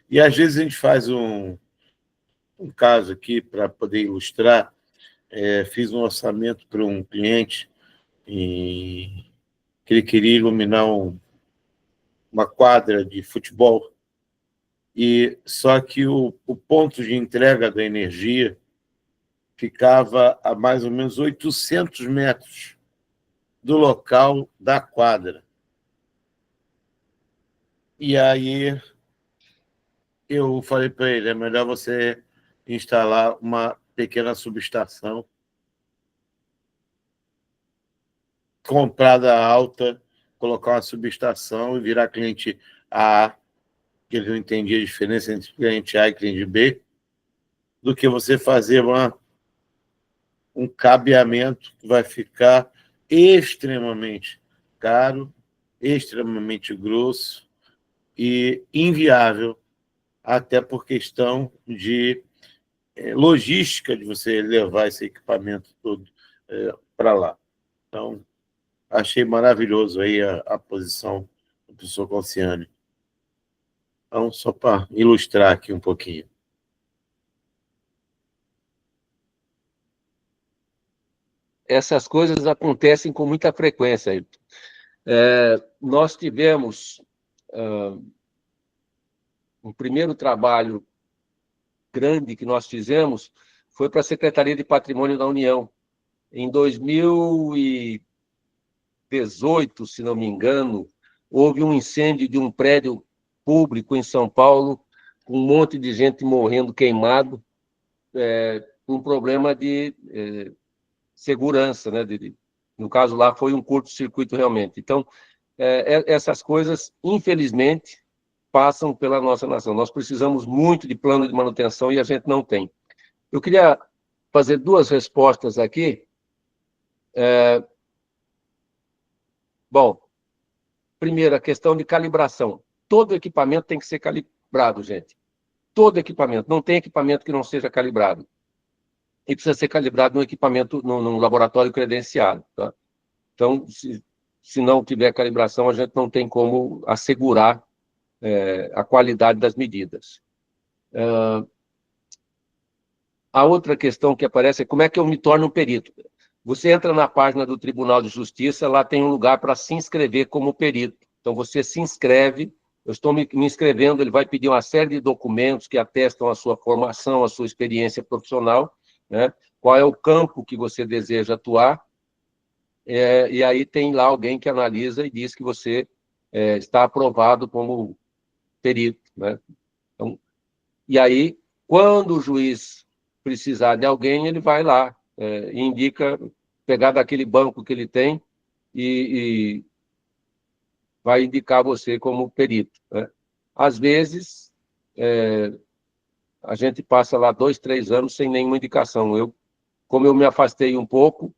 E, às vezes, a gente faz um caso aqui para poder ilustrar. Fiz um orçamento para um cliente que ele queria iluminar uma quadra de futebol, e só que o ponto de entrega da energia ficava a mais ou menos 800 metros do local da quadra. E aí eu falei para ele, é melhor você instalar uma pequena subestação comprar da alta, colocar uma subestação e virar cliente A, que ele não entendia a diferença entre cliente A e cliente B, do que você fazer um cabeamento que vai ficar extremamente caro, extremamente grosso e inviável, até por questão de logística de você levar esse equipamento todo para lá. Então, achei maravilhoso aí a posição do professor Conciani. Então, só para ilustrar aqui um pouquinho. Essas coisas acontecem com muita frequência, Ayrton. Nós tivemos um primeiro trabalho grande que nós fizemos foi para a Secretaria de Patrimônio da União. Em 2018, se não me engano, houve um incêndio de um prédio público em São Paulo, com um monte de gente morrendo queimado, um problema de segurança, né? No caso lá, foi um curto-circuito realmente. Então, essas coisas, infelizmente, passam pela nossa nação. Nós precisamos muito de plano de manutenção e a gente não tem. Eu queria fazer duas respostas aqui. Bom, primeiro, a questão de calibração. Todo equipamento tem que ser calibrado, gente. Todo equipamento. Não tem equipamento que não seja calibrado. E precisa ser calibrado num equipamento, num laboratório credenciado. Tá? Então, se não tiver calibração, a gente não tem como assegurar a qualidade das medidas. A outra questão que aparece é como é que eu me torno um perito. Você entra na página do Tribunal de Justiça, lá tem um lugar para se inscrever como perito. Então, você se inscreve, eu estou me inscrevendo, ele vai pedir uma série de documentos que atestam a sua formação, a sua experiência profissional, né? Qual é o campo que você deseja atuar, e aí tem lá alguém que analisa e diz que você está aprovado como perito, né? Então, e aí, quando o juiz precisar de alguém, ele vai lá e indica, pegar daquele banco que ele tem e vai indicar você como perito, né? Às vezes, a gente passa lá 2, 3 anos sem nenhuma indicação. Como eu me afastei um pouco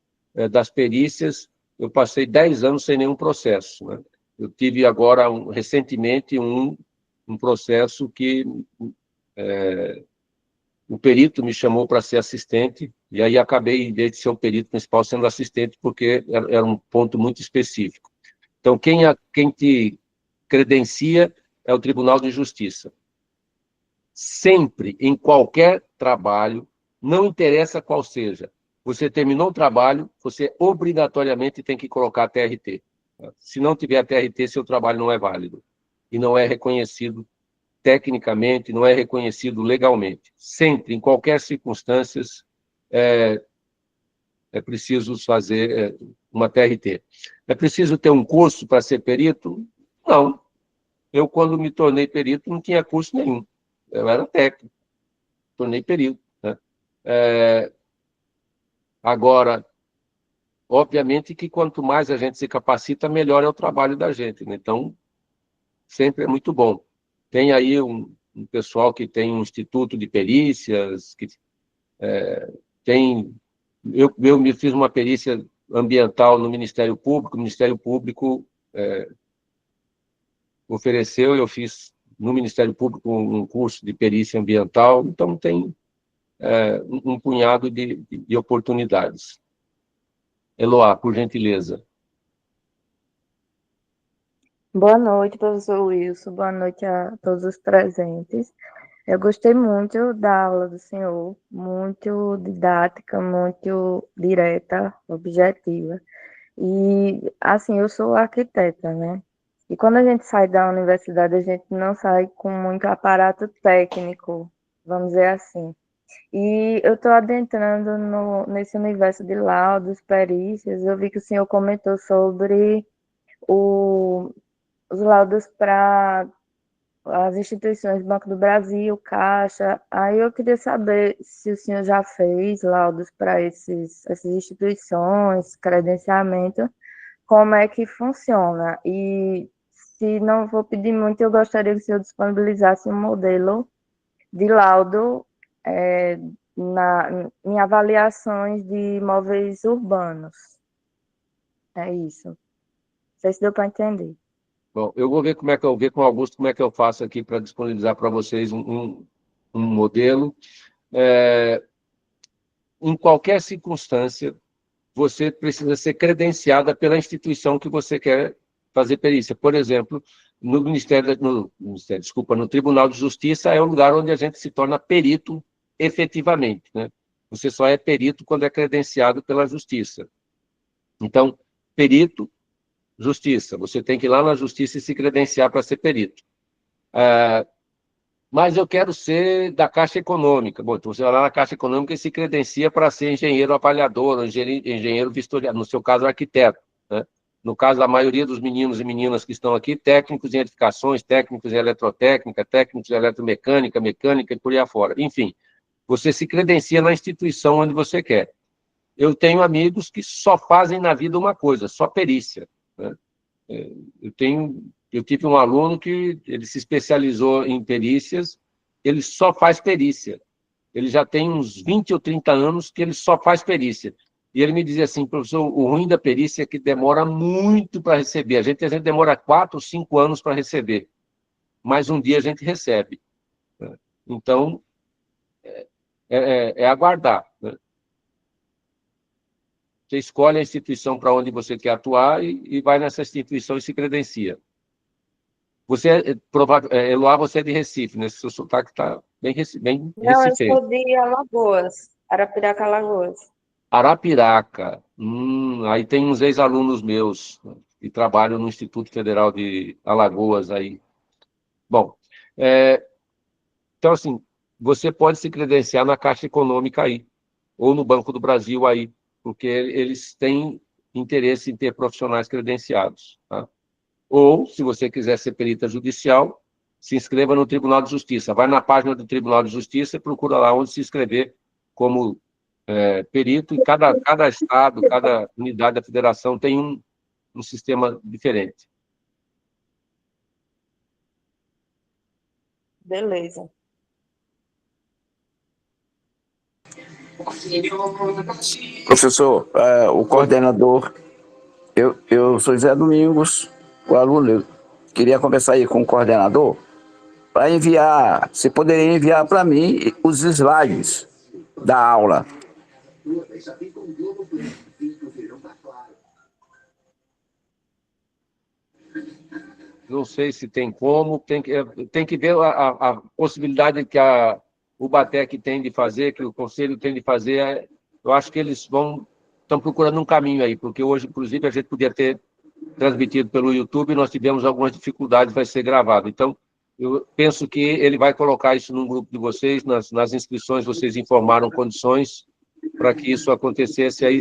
das perícias, eu passei 10 anos sem nenhum processo, né? Eu tive agora, recentemente, um processo que o perito me chamou para ser assistente, e aí acabei, em vez de ser o perito principal, sendo assistente, porque era um ponto muito específico. Então, quem te credencia é o Tribunal de Justiça. Sempre, em qualquer trabalho, não interessa qual seja, você terminou o trabalho, você obrigatoriamente tem que colocar a TRT. Se não tiver a TRT, seu trabalho não é válido e não é reconhecido tecnicamente, não é reconhecido legalmente. Sempre, em qualquer circunstância, é preciso fazer uma TRT. É preciso ter um curso para ser perito? Não. Eu, quando me tornei perito, não tinha curso nenhum. Eu era técnico, tornei perito, né? Agora, obviamente que quanto mais a gente se capacita, melhor é o trabalho da gente, né? Então, sempre é muito bom. Tem aí um pessoal que tem um instituto de perícias, que tem... Eu me fiz uma perícia ambiental no Ministério Público, o Ministério Público ofereceu, eu fiz no Ministério Público um curso de perícia ambiental, então tem um punhado de oportunidades. Eloá, por gentileza. Boa noite, professor Wilson. Boa noite a todos os presentes. Eu gostei muito da aula do senhor, muito didática, muito direta, objetiva. E, assim, eu sou arquiteta, né? E quando a gente sai da universidade, a gente não sai com muito aparato técnico, vamos dizer assim. E eu estou adentrando nesse universo de laudos, perícias. Eu vi que o senhor comentou sobre os laudos para as instituições Banco do Brasil, Caixa. Aí eu queria saber se o senhor já fez laudos para essas instituições, credenciamento, como é que funciona. E se não vou pedir muito, eu gostaria que o senhor disponibilizasse um modelo de laudo em avaliações de imóveis urbanos. É isso. Não sei se deu para entender. Bom, eu vou ver ver com o Augusto como é que eu faço aqui para disponibilizar para vocês um modelo. Em qualquer circunstância, você precisa ser credenciada pela instituição que você quer fazer perícia. Por exemplo, no no Tribunal de Justiça é o lugar onde a gente se torna perito efetivamente, né? Você só é perito quando é credenciado pela Justiça. Então, perito, Justiça. Você tem que ir lá na Justiça e se credenciar para ser perito. Mas eu quero ser da Caixa Econômica. Bom, então você vai lá na Caixa Econômica e se credencia para ser engenheiro avaliador, ou engenheiro vistoriador, no seu caso, arquiteto, né? No caso da maioria dos meninos e meninas que estão aqui, técnicos em edificações, técnicos em eletrotécnica, técnicos em eletromecânica, mecânica e por aí afora. Enfim, você se credencia na instituição onde você quer. Eu tenho amigos que só fazem na vida uma coisa, só perícia, né? Eu tive um aluno que ele se especializou em perícias, ele só faz perícia. Ele já tem uns 20 ou 30 anos que ele só faz perícia. E ele me dizia assim, professor, o ruim da perícia é que demora muito para receber. A gente demora 4 ou 5 anos para receber, mas um dia a gente recebe. Então, é aguardar, né? Você escolhe a instituição para onde você quer atuar e vai nessa instituição e se credencia. Você, Eloá, você é de Recife, né? Seu sotaque está bem recifeiro. Não, eu sou de Alagoas, Arapiraca, Alagoas. Arapiraca. Aí tem uns ex-alunos meus que trabalham no Instituto Federal de Alagoas aí. Bom, então, assim, você pode se credenciar na Caixa Econômica aí, ou no Banco do Brasil aí, porque eles têm interesse em ter profissionais credenciados, tá? Ou, se você quiser ser perita judicial, se inscreva no Tribunal de Justiça. Vai na página do Tribunal de Justiça e procura lá onde se inscrever como perito, e cada estado, cada unidade da federação tem um sistema diferente. Beleza. Professor, o coordenador, eu sou Zé Domingos, o aluno, eu queria conversar aí com o coordenador para enviar, você poderia enviar para mim os slides da aula. Não sei se tem como, tem que ver a possibilidade que o BATEC tem de fazer, que o Conselho tem de fazer. Eu acho que eles estão procurando um caminho aí, porque hoje, inclusive, a gente podia ter transmitido pelo YouTube, nós tivemos algumas dificuldades, vai ser gravado. Então, eu penso que ele vai colocar isso num grupo de vocês, nas inscrições vocês informaram condições para que isso acontecesse, aí,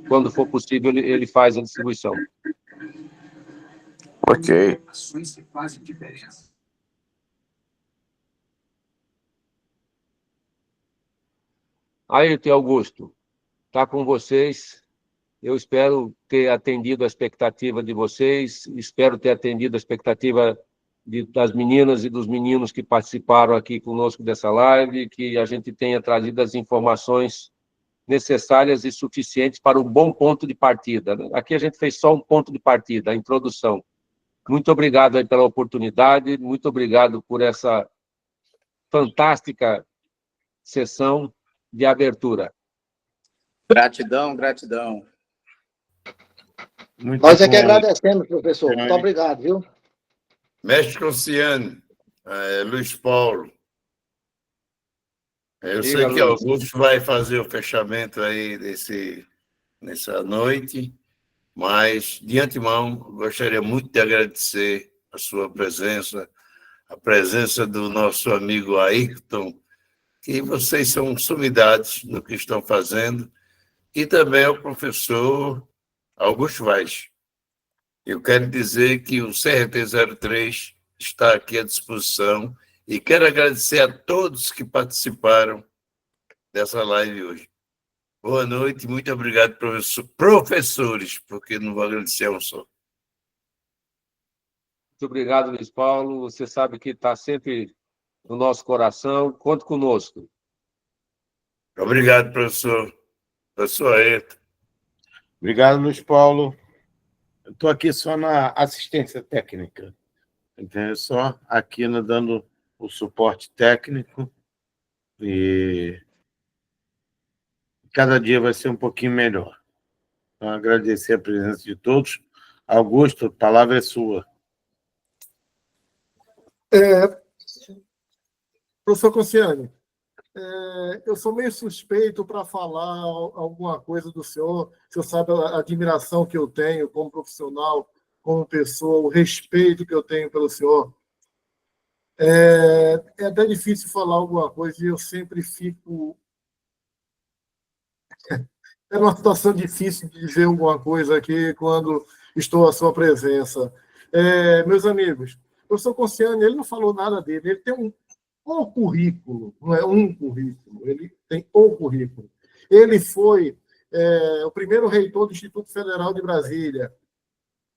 quando for possível, ele faz a distribuição. Ok. Aí, Tio Augusto, está com vocês. Eu espero ter atendido a expectativa de vocês, espero ter atendido a expectativa das meninas e dos meninos que participaram aqui conosco dessa live, que a gente tenha trazido as informações necessárias e suficientes para um bom ponto de partida. Aqui a gente fez só um ponto de partida, a introdução. Muito obrigado aí pela oportunidade, muito obrigado por essa fantástica sessão de abertura. Gratidão, gratidão. Nós é que agradecemos, professor. Muito obrigado, viu? Mestre Luciano, Luiz Paulo. Eu sei que Augusto vai fazer o fechamento aí nessa noite, mas, de antemão, gostaria muito de agradecer a sua presença, a presença do nosso amigo Ayrton, que vocês são sumidades no que estão fazendo, e também ao professor Augusto Vaz. Eu quero dizer que o CRT-03 está aqui à disposição e quero agradecer a todos que participaram dessa live hoje. Boa noite, muito obrigado, professores, porque não vou agradecer um só. Muito obrigado, Luiz Paulo. Você sabe que está sempre no nosso coração. Conte conosco. Obrigado, professor. Professor Ayrton. Obrigado, Luiz Paulo. Eu estou aqui só na assistência técnica, entendeu? Só aqui dando o suporte técnico e cada dia vai ser um pouquinho melhor. Então, agradecer a presença de todos. Augusto, a palavra é sua. Professor Conciani, eu sou meio suspeito para falar alguma coisa do senhor. O senhor sabe a admiração que eu tenho como profissional, como pessoa, o respeito que eu tenho pelo senhor. É até difícil falar alguma coisa e eu sempre fico... É uma situação difícil de dizer alguma coisa aqui quando estou à sua presença. Meus amigos, o professor Conciani, ele não falou nada dele, ele tem o currículo, não é um currículo, ele tem o currículo. Ele foi o primeiro reitor do Instituto Federal de Brasília.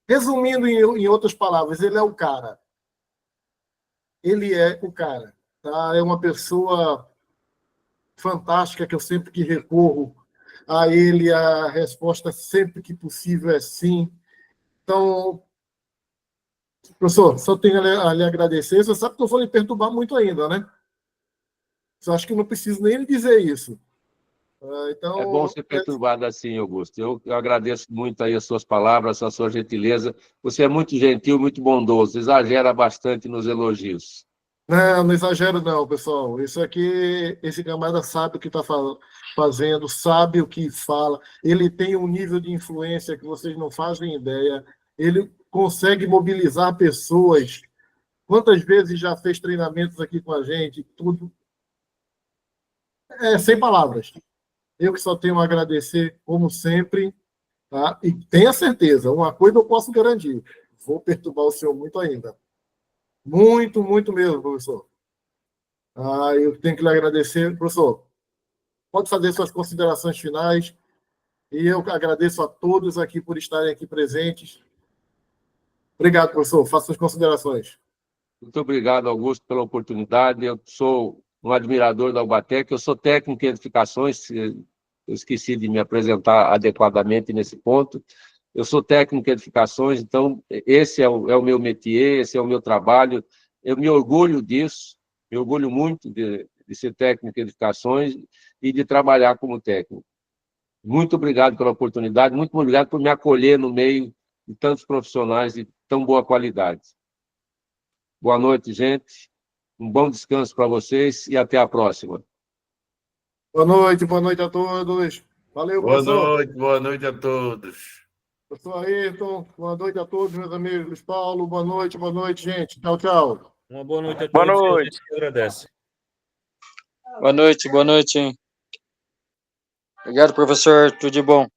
Resumindo em outras palavras, ele é o cara. Ele é o cara. Tá? É uma pessoa fantástica que eu sempre que recorro a ele, a resposta sempre que possível é sim. Então, professor, só tenho a lhe agradecer. Você sabe que eu vou lhe perturbar muito ainda, né? Eu acho que não preciso nem lhe dizer isso. Então, é bom ser perturbado assim, Augusto. Eu agradeço muito aí as suas palavras, a sua gentileza. Você é muito gentil, muito bondoso, exagera bastante nos elogios. Não exagero não, pessoal. Isso aqui, esse camarada sabe o que está fazendo, sabe o que fala. Ele tem um nível de influência que vocês não fazem ideia. Ele consegue mobilizar pessoas. Quantas vezes já fez treinamentos aqui com a gente? Tudo. Sem palavras. Eu que só tenho a agradecer, como sempre. Tá? E tenha certeza, uma coisa eu posso garantir. Vou perturbar o senhor muito ainda. Muito, muito mesmo, professor. Eu tenho que lhe agradecer. Professor, pode fazer suas considerações finais. E eu agradeço a todos aqui por estarem aqui presentes. Obrigado, professor. Faça suas considerações. Muito obrigado, Augusto, pela oportunidade. Eu sou um admirador da Ubatec. Eu sou técnico em edificações. Eu esqueci de me apresentar adequadamente nesse ponto. Eu sou técnico em edificações, então esse é o meu métier, esse é o meu trabalho. Eu me orgulho disso, me orgulho muito de ser técnico em edificações e de trabalhar como técnico. Muito obrigado pela oportunidade, muito obrigado por me acolher no meio de tantos profissionais de tão boa qualidade. Boa noite, gente. Um bom descanso para vocês e até a próxima. Boa noite a todos. Valeu, professor. Boa noite a todos. Professor Ayrton, boa noite a todos, meus amigos. Luiz Paulo, boa noite, gente. Tchau, tchau. Uma boa noite a todos. Boa noite. A gente agradece. Boa noite. Obrigado, professor. Tudo de bom.